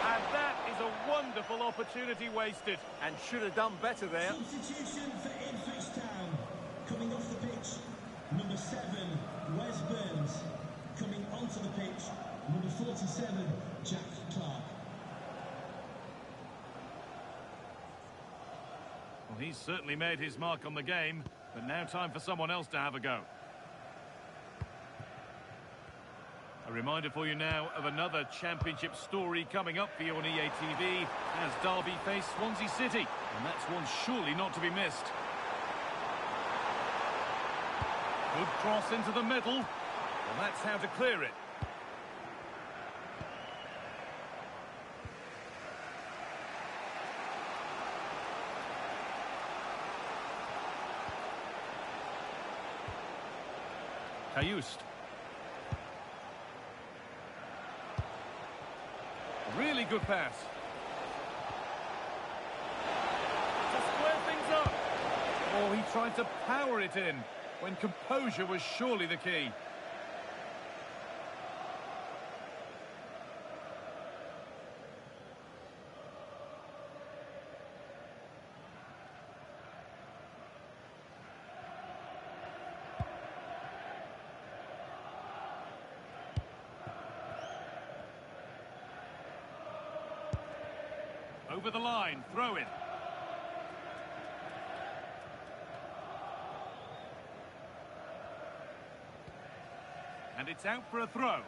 And that is a wonderful opportunity wasted.
And should have done better there.
Substitution for Ipswich Town. Coming off the pitch, number 7, Wes Burns. Coming onto the pitch, number 47, Jack Clark.
Well, he's certainly made his mark on the game, but now time for someone else to have a go. A reminder for you now of another championship story coming up for you on EA TV as Derby face Swansea City, and that's one surely not to be missed. Good cross into the middle. Well, that's how to clear it. Kayust. Really good pass. To square things up. Oh, he tried to power it in when composure was surely the key. Over the line, throw in. And it's out for a throw.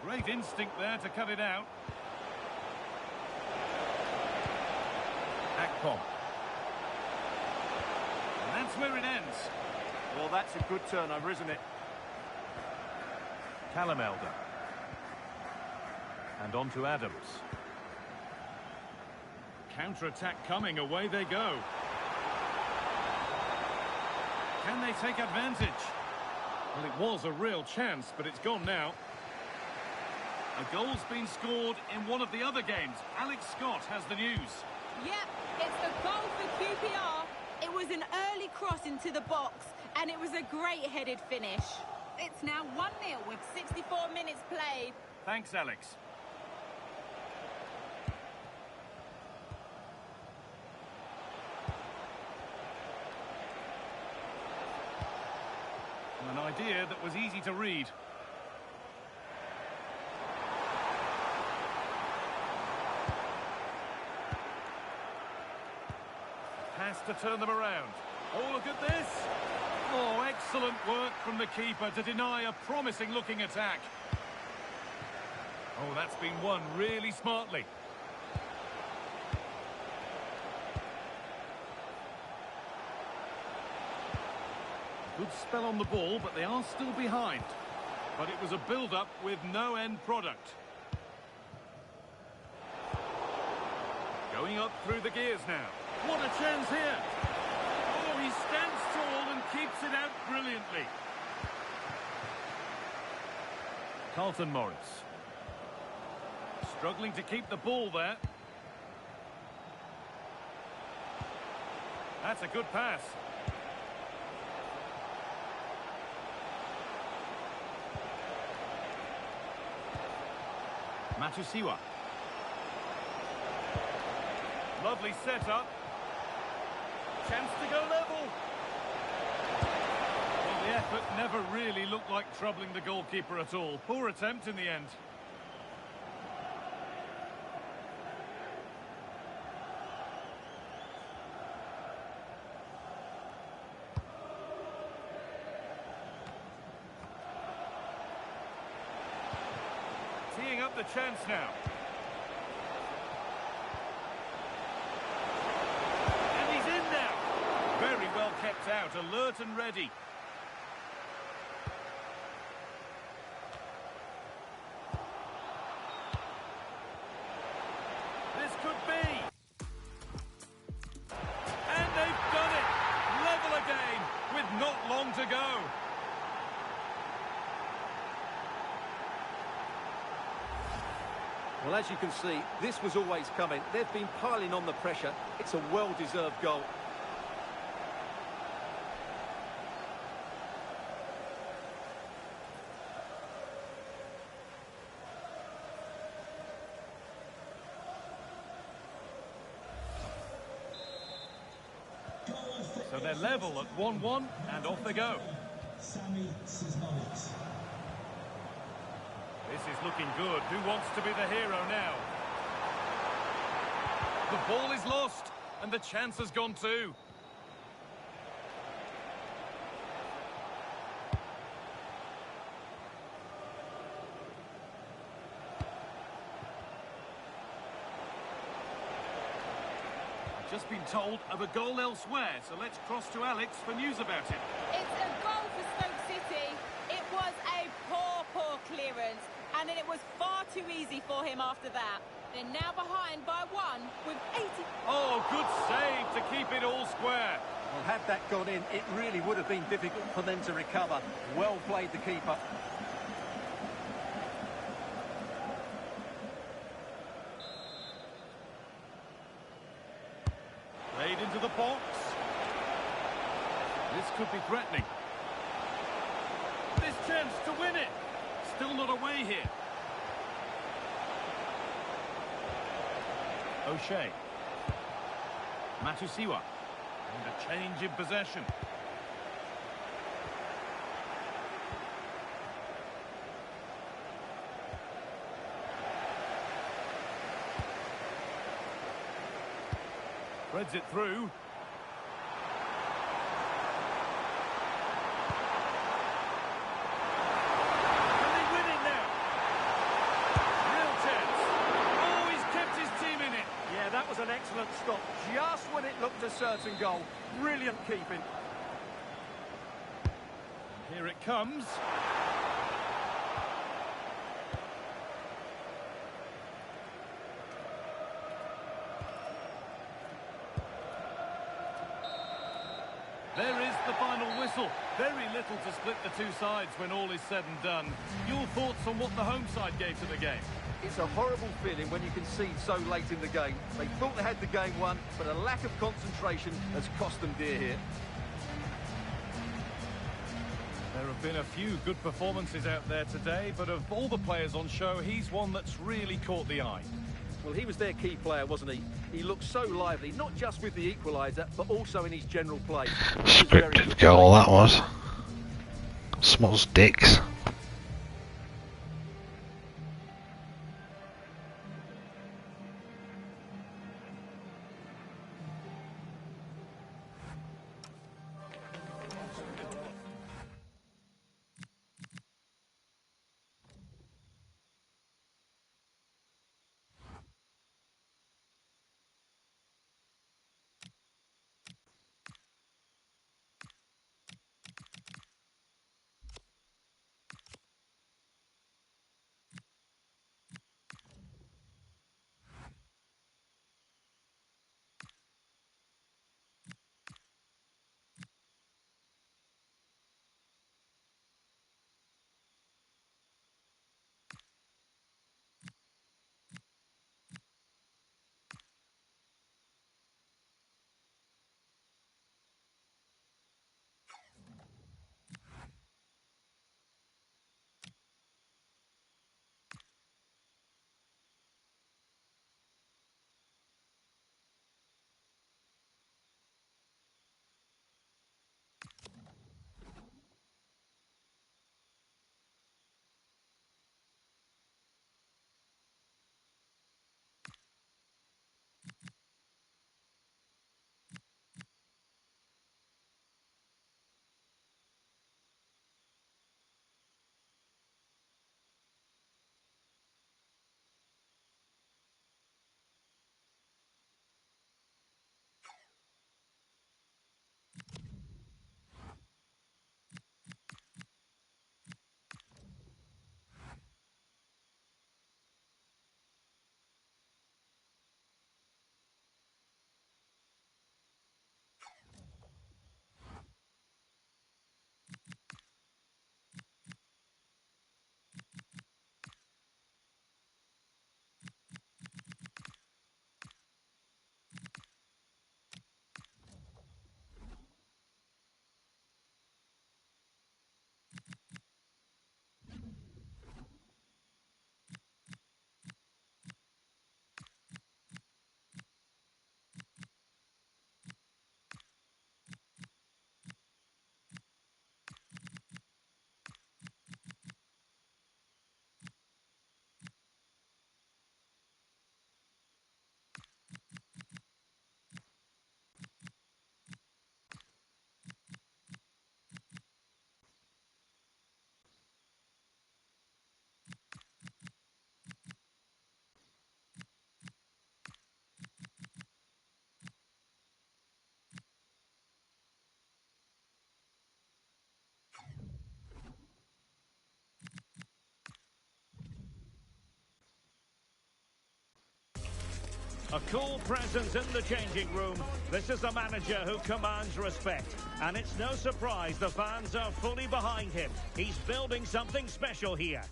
Great instinct there to cut it out. Akpom. And that's where it ends.
Well, that's a good turnover, isn't it?
Callum Elder. And on to Adams. Counter-attack coming, away they go. Can they take advantage? Well, it was a real chance, but it's gone now. A goal's been scored in one of the other games. Alex Scott has the news.
Yep, it's the goal for QPR. It was an early cross into the box, and it was a great headed finish. It's now 1-0 with 64 minutes played.
Thanks, Alex. An idea that was easy to read. Has to turn them around. Oh, look at this. Oh, excellent work from the keeper to deny a promising-looking attack. Oh, that's been won really smartly. Good spell on the ball, but they are still behind. But it was a build-up with no end product. Going up through the gears now. What a chance here. Oh, he stands tall and keeps it out brilliantly. Carlton Morris. Struggling to keep the ball there. That's a good pass. Matusiwa. Lovely setup. Chance to go level. Well, the effort never really looked like troubling the goalkeeper at all. Poor attempt in the end. Teeing up the chance now. And he's in now. Very well kept out, alert and ready. This could be. And they've done it. Level again with not long to go.
Well, as you can see, this was always coming. They've been piling on the pressure. It's a well-deserved goal.
So they're level at 1-1 and off they go. This is looking good. Who wants to be the hero now? The ball is lost, and the chance has gone too. I've just been told of a goal elsewhere, so let's cross to Alex for news about it.
It's a goal for Stoke City. It was a poor clearance, and it was far too easy for him after that. They're now behind by 1 with 80...
Oh, good save to keep it all square.
Well, had that gone in, it really would have been difficult for them to recover. Well played, the keeper.
Played into the box. This could be threatening. This chance to win it. Still not away here. O'Shea. Matusiwa. And a change in possession. Threads it through.
That was an excellent stop, just when it looked a certain goal. Brilliant keeping.
Here it comes. There is the final whistle. Very little to split the two sides when all is said and done. Your thoughts on what the home side gave to the game?
It's a horrible feeling when you concede so late in the game. They thought they had the game won, but a lack of concentration has cost them dear here.
There have been a few good performances out there today, but of all the players on show, he's one that's really caught the eye.
Well, he was their key player, wasn't he? He looked so lively, not just with the equaliser, but also in his general play.
Scripted goal, that was. Smells dicks.
A cool presence in the changing room. This is a manager who commands respect. And it's no surprise the fans are fully behind him. He's building something special here.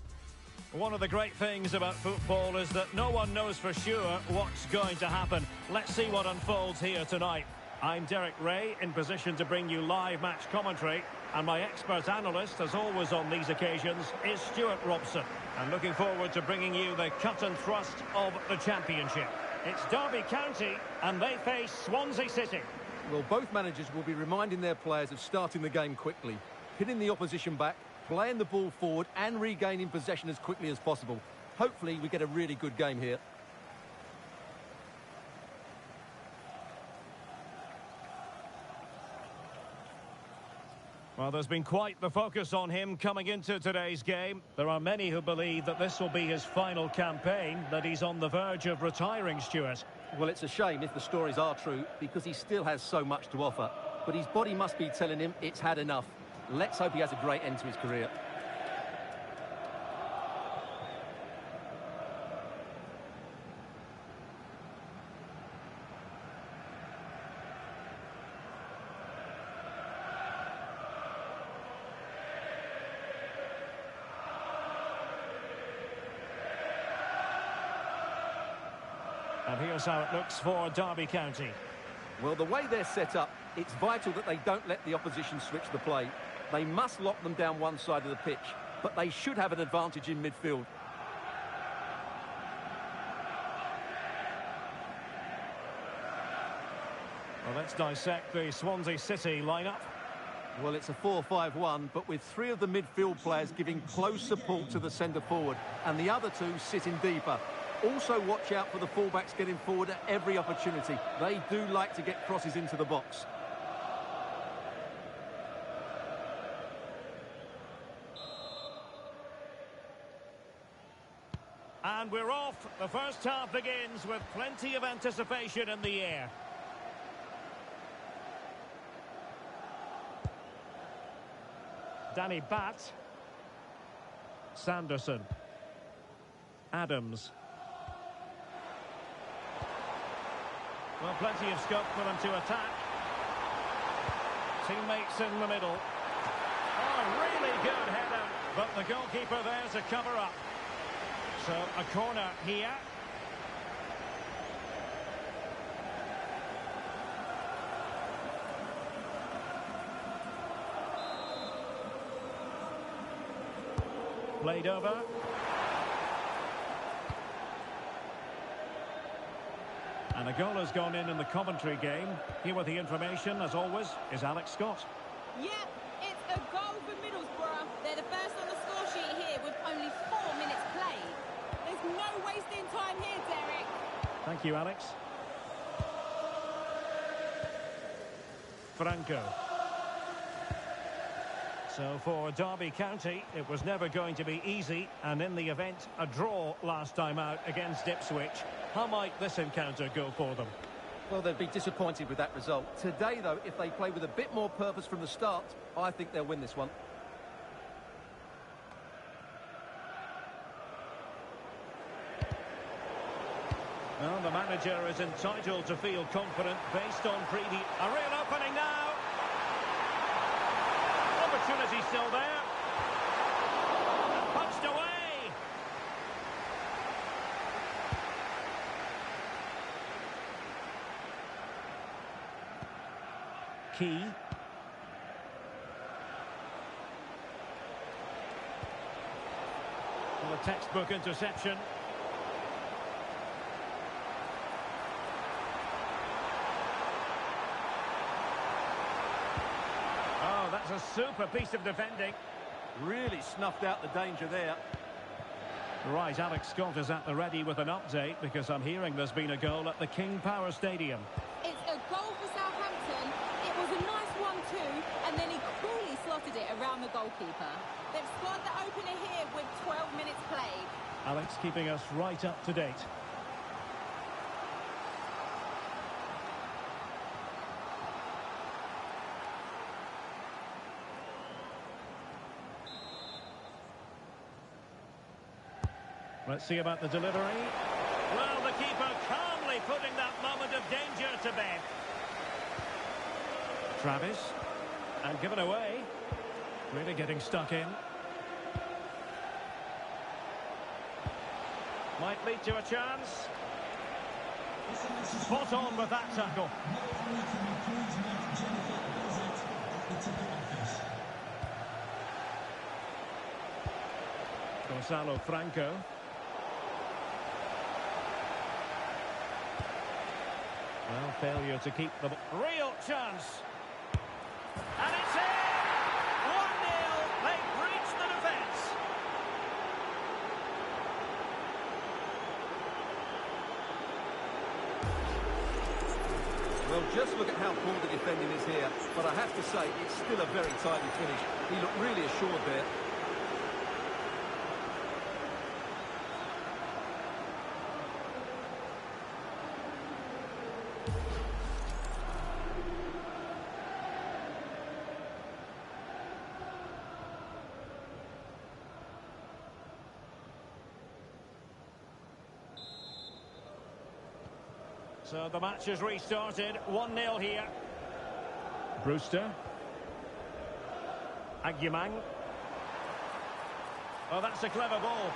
One of the great things about football is that no one knows for sure what's going to happen. Let's see what unfolds here tonight. I'm Derek Ray, in position to bring you live match commentary. And my expert analyst, as always on these occasions, is Stuart Robson. And looking forward to bringing you the cut and thrust of the championship. It's Derby County, and they face Swansea City.
Well, both managers will be reminding their players of starting the game quickly, hitting the opposition back, playing the ball forward and regaining possession as quickly as possible. Hopefully, we get a really good game here.
Well, there's been quite the focus on him coming into today's game. There are many who believe that this will be his final campaign, that he's on the verge of retiring, Stuart.
Well, it's a shame if the stories are true, because he still has so much to offer. But his body must be telling him it's had enough. Let's hope he has a great end to his career.
And here's how it looks for Derby County.
Well, the way they're set up, it's vital that they don't let the opposition switch the play. They must lock them down one side of the pitch, but they should have an advantage in midfield.
Well, let's dissect the Swansea City lineup.
Well, it's a 4-5-1, but with three of the midfield players giving close support to the centre-forward, and the other two sitting deeper. Also watch out for the fullbacks getting forward at every opportunity. They do like to get crosses into the box.
And we're off. The first half begins with plenty of anticipation in the air. Danny Batt. Sanderson. Adams. Well, plenty of scope for them to attack. Teammates in the middle. Oh, really good header. But the goalkeeper there to cover up. So, a corner here. Played over. And a goal has gone in the Coventry game. Here with the information, as always, is Alex Scott.
Yep, it's a goal for Middlesbrough. They're the first on the score sheet here with only 4 minutes played. There's no wasting time here, Derek.
Thank you, Alex. Franco. So for Derby County, it was never going to be easy, and in the event, a draw last time out against Ipswich. How might this encounter go for them?
Well, they'd be disappointed with that result. Today, though, if they play with a bit more purpose from the start, I think they'll win this one.
Well, the manager is entitled to feel confident based on previous... A real opening now! Opportunity still there. Punched away! Key. Well, a textbook interception. Oh, that's a super piece of defending.
Really snuffed out the danger there.
Right, Alex Scott is at the ready with an update because I'm hearing there's been a goal at the King Power Stadium.
It's a goal for Southampton. It was a nice one too, and then he coolly slotted it around the goalkeeper. They've scored the opener here with 12 minutes played.
Alex keeping us right up to date. Let's see about the delivery. Well, the keeper calmly putting that moment of danger to bed. Travis. And given away. Really getting stuck in. Might lead to a chance. Spot on with that tackle. Gonzalo Franco. Well, failure to keep the real chance. And it's in! 1-0. They've breached the defence.
Well, just look at how poor the defending is here. But I have to say, it's still a very tidy finish. He looked really assured there.
So the match has restarted. 1-0 here. Brewster. Agyemang. Oh, that's a clever ball.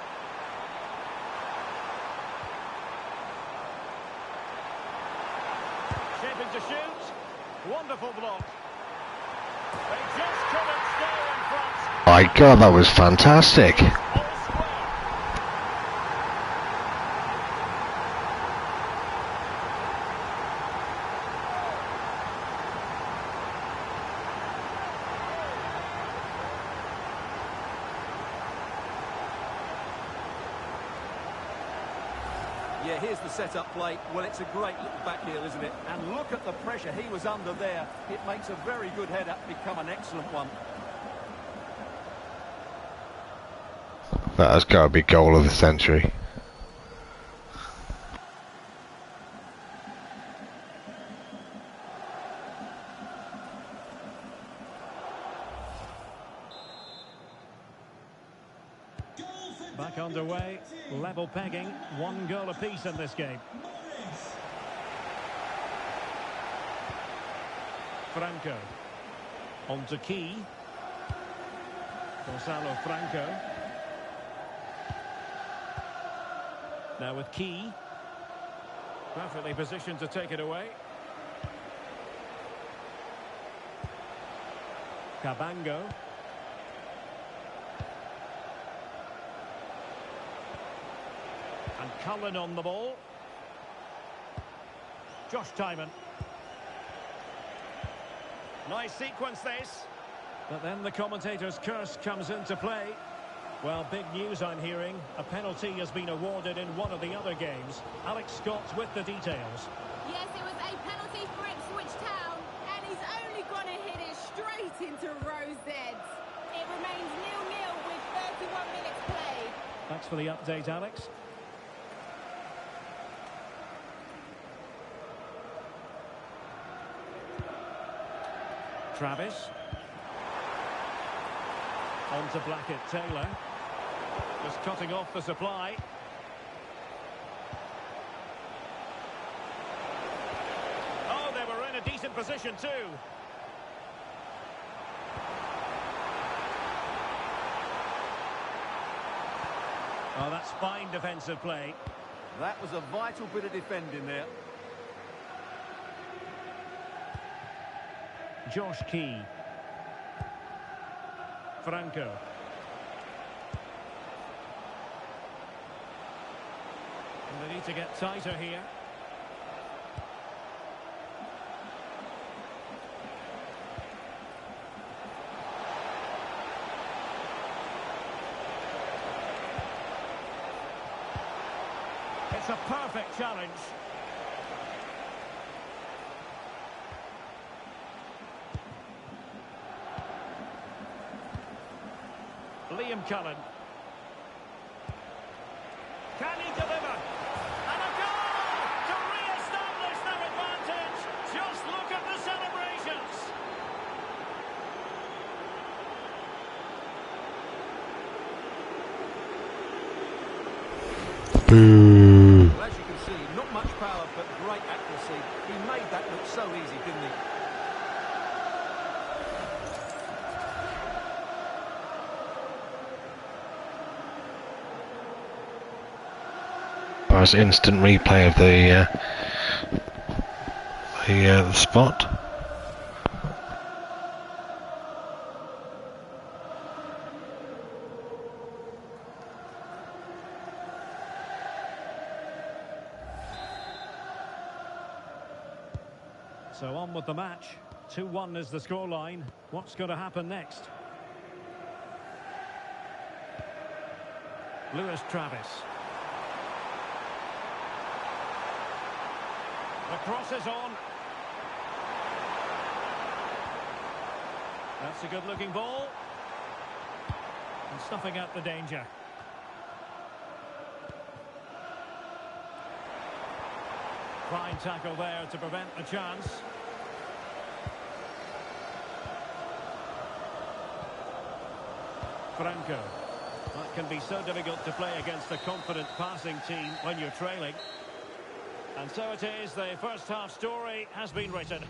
to shoot. Wonderful block. They just couldn't stay in front.
My God, that was fantastic.
All square.
Yeah, here's the set-up play. Well, it's a great little back heel, isn't it? And look at the pressure he was under there. It makes a very good header become an excellent one.
That has got to be goal of the century.
Back underway, level pegging, 1 goal apiece in this game. Franco, on to Key. Gonzalo Franco. Now with Key. Perfectly positioned to take it away. Cabango. And Cullen on the ball. Josh Timon. Nice sequence this. But then the commentator's curse comes into play. Well, big news I'm hearing. A penalty has been awarded in one of the other games. Alex Scott with the details.
Yes, it was a penalty for Ipswich Town, and he's only going to hit it straight into Rose Eds. It remains 0-0 with 31 minutes played.
Thanks for the update, Alex. Travis. On to Blackett-Taylor. Just cutting off the supply. Oh, they were in a decent position too. Oh, that's fine defensive play.
That was a vital bit of defending there.
Josh Key. Franco. And they need to get tighter here. It's a perfect challenge. Liam Cullen. Can he deliver? And a goal to re-establish their advantage. Just look at the celebrations.
Boo.
Well, as you can see, not much power, but great accuracy. He made that look so easy, didn't he?
That was instant replay of the spot.
So on with the match. 2-1 is the scoreline. What's going to happen next? Lewis Travis. The cross is on. That's a good-looking ball. And snuffing out the danger. Fine tackle there to prevent the chance. Franco. That can be so difficult to play against a confident passing team when you're trailing. And so it is, the first half story has been written.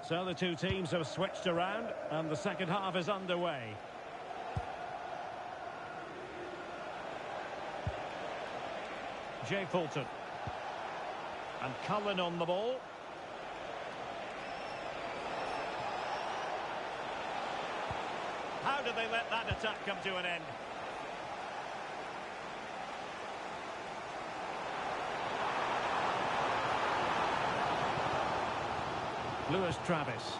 So the two teams have switched around and the second half is underway. Jay Fulton. And Cullen on the ball. How did they let that attack come to an end? Lewis Travis.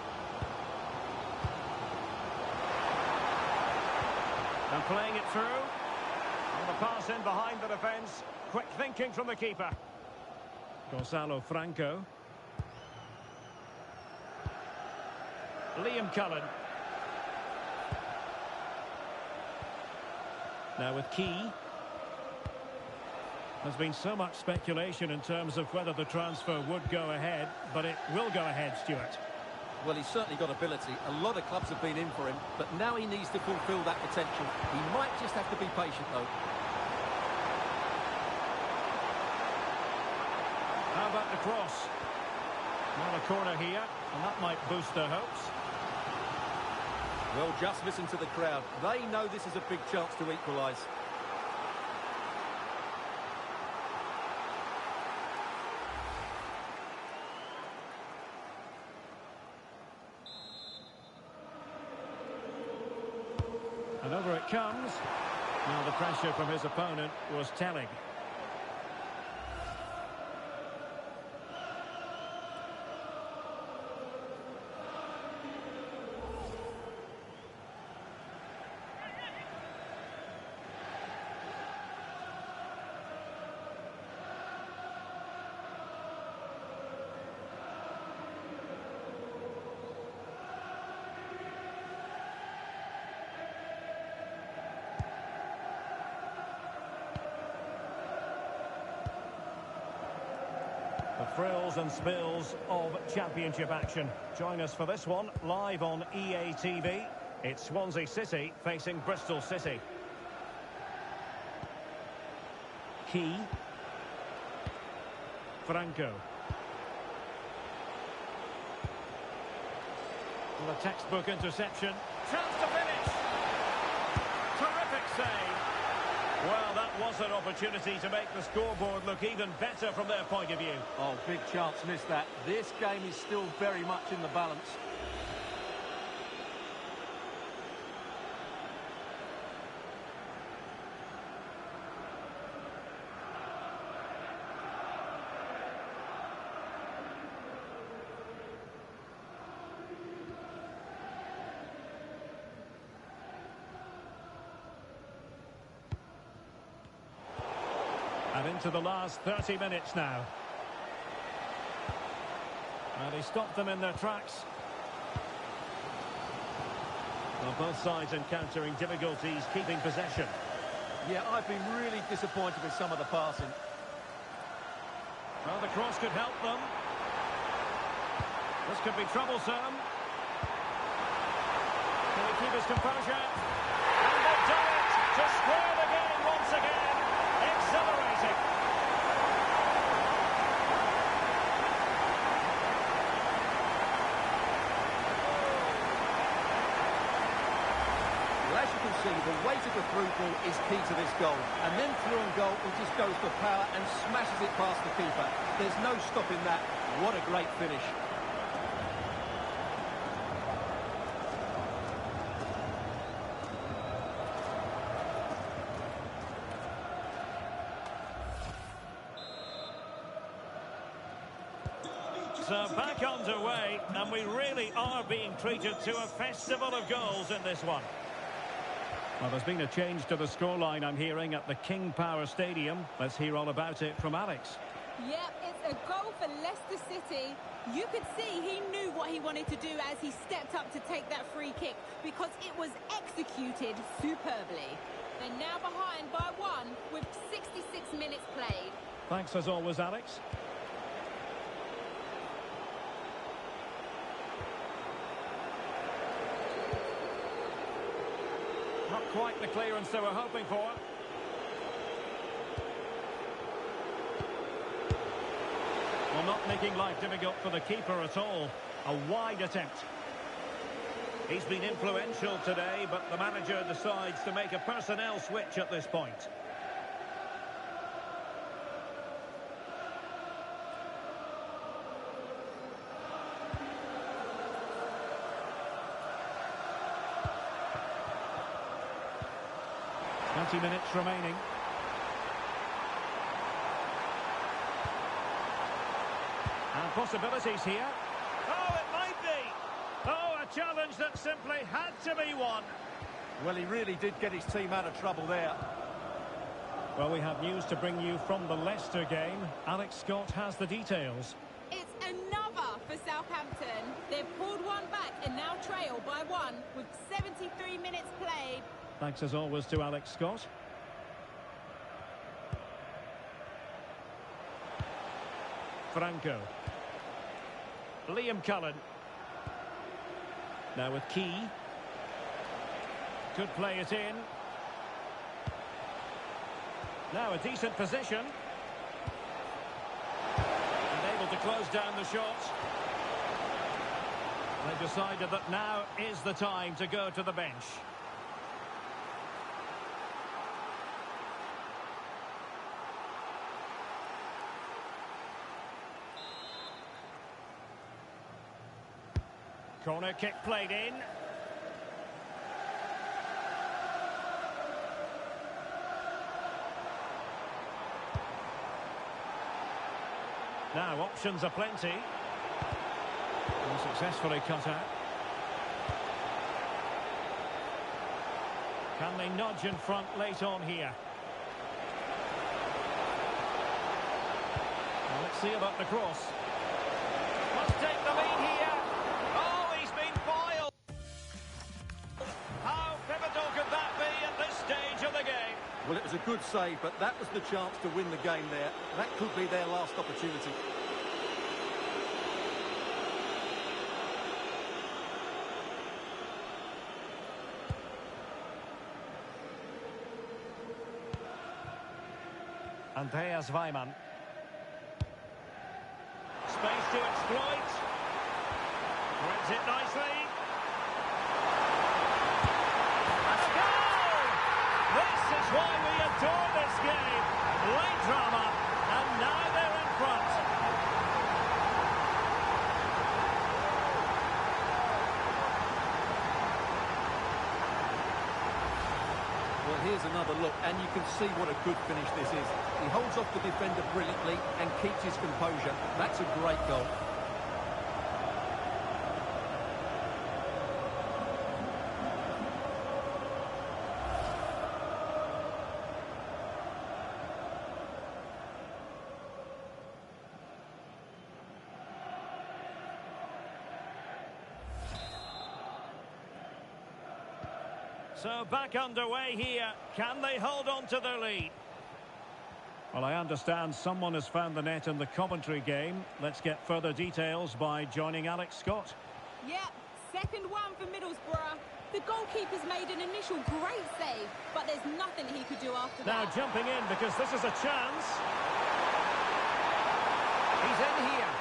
And playing it through. And the pass in behind the defence. Quick thinking from the keeper. Gonzalo Franco. Liam Cullen. Now with Key. There's been so much speculation in terms of whether the transfer would go ahead, but it will go ahead, Stuart.
Well, he's certainly got ability. A lot of clubs have been in for him, but now he needs to fulfil that potential. He might just have to be patient, though.
How about the cross? Well, a corner here, and that might boost their hopes.
Well, just listen to the crowd. They know this is a big chance to equalise.
And over it comes. Now the pressure from his opponent was telling. The thrills and spills of championship action. Join us for this one, live on EA TV. It's Swansea City facing Bristol City. Key. Franco. And a textbook interception. Chance to finish! Terrific save! Well, that was an opportunity to make the scoreboard look even better from their point of view.
Oh, big chance, missed that. This game is still very much in the balance.
And into the last 30 minutes now. And he stopped them in their tracks. Well, both sides encountering difficulties keeping possession.
Yeah, I've been really disappointed with some of the passing.
Well, the cross could help them. This could be troublesome. Can he keep his composure? And they've done it to square the game once again. Exhilarating.
Well, as you can see, the weight of the through ball is key to this goal. And then through and goal, he just goes for power and smashes it past the keeper. There's no stopping that. What a great finish.
So back underway, and we really are being treated to a festival of goals in this one. Well, there's been a change to the scoreline, I'm hearing, at the King Power Stadium. Let's hear all about it from Alex.
Yep, it's a goal for Leicester City. You could see he knew what he wanted to do as he stepped up to take that free kick, because it was executed superbly. They're now behind by 1 with 66 minutes played.
Thanks as always, Alex. Not quite the clearance they were hoping for. Well, not making life difficult for the keeper at all. A wide attempt. He's been influential today, but the manager decides to make a personnel switch at this point. Minutes remaining. And possibilities here. Oh, it might be. Oh, a challenge that simply had to be won.
Well, he really did get his team out of trouble there.
Well, we have news to bring you from the Leicester game. Alex Scott has the details.
It's another for Southampton. They've pulled one back and now trail by one with 73 minutes played.
Thanks as always to Alex Scott. Franco. Liam Cullen. Now with Key. Could play it in. Now a decent position. And able to close down the shot. They decided that now is the time to go to the bench. Corner kick played in. Now options are plenty. And successfully cut out. Can they nudge in front late on here? Well, let's see about the cross. Must take the lead here. Oh, he's been foiled. How pivotal could that be at this stage of the game?
Well, it was a good save, but that was the chance to win the game there. That could be their last opportunity.
Andreas Weimann. Space to exploit. Threads it nicely. And a goal! This is why we adore this game. Late drama, and now they're in front.
Well, here's another look, and you can see what a good finish this is. He holds off the defender brilliantly and keeps his composure. That's a great goal.
So back underway here. Can they hold on to their lead? Well, I understand someone has found the net in the commentary game. Let's get further details by joining Alex Scott.
Yep, second one for Middlesbrough. The goalkeeper's made an initial great save, but there's nothing he could do after
Now
that.
jumping in because this is a chance. He's in here.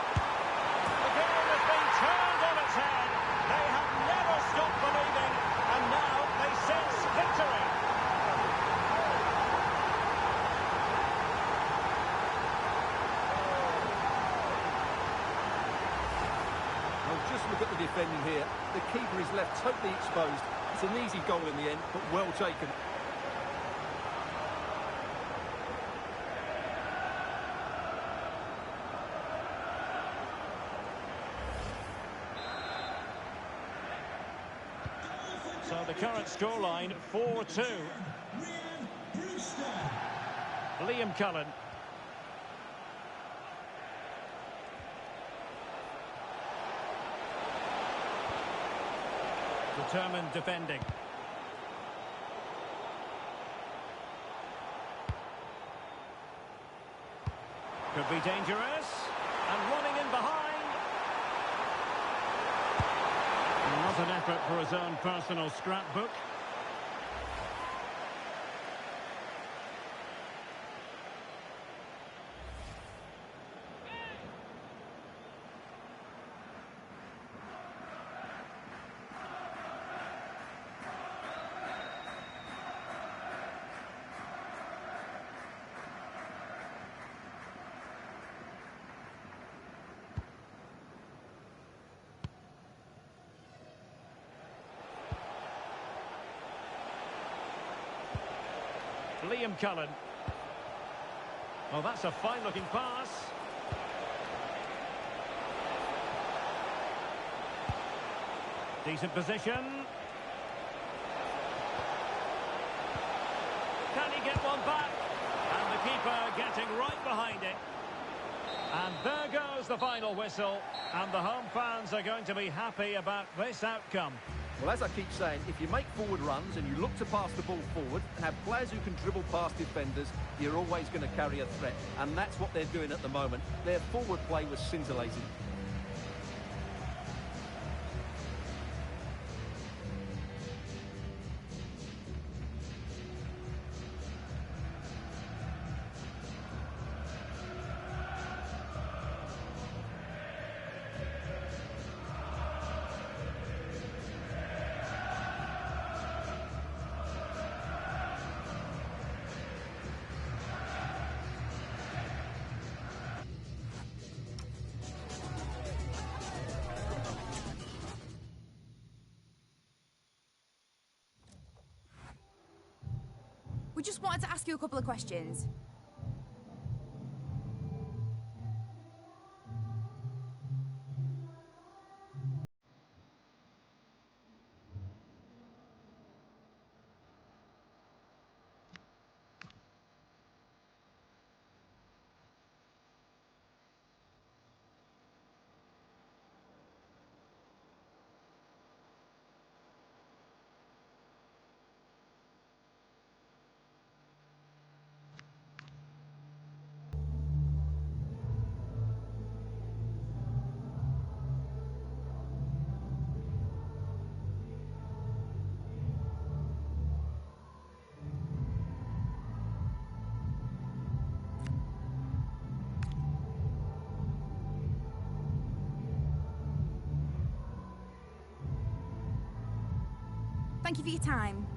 The game has been turned on its head. They have never stopped believing, and now they sense victory.
Well, just look at the defending here. The keeper is left totally exposed. It's an easy goal in the end, but well taken.
So the current scoreline, 4-2. Liam Cullen. Determined defending. Could be dangerous. And running in behind. Not an effort for his own personal scrapbook. Liam Cullen. Oh, that's a fine-looking pass. Decent position. Can he get one back? And the keeper getting right behind it. And there goes the final whistle. And the home fans are going to be happy about this outcome.
Well, as I keep saying, if you make forward runs and you look to pass the ball forward and have players who can dribble past defenders, you're always going to carry a threat. And that's what they're doing at the moment. Their forward play was scintillating.
We just wanted to ask you a couple of questions. Thank you for your time.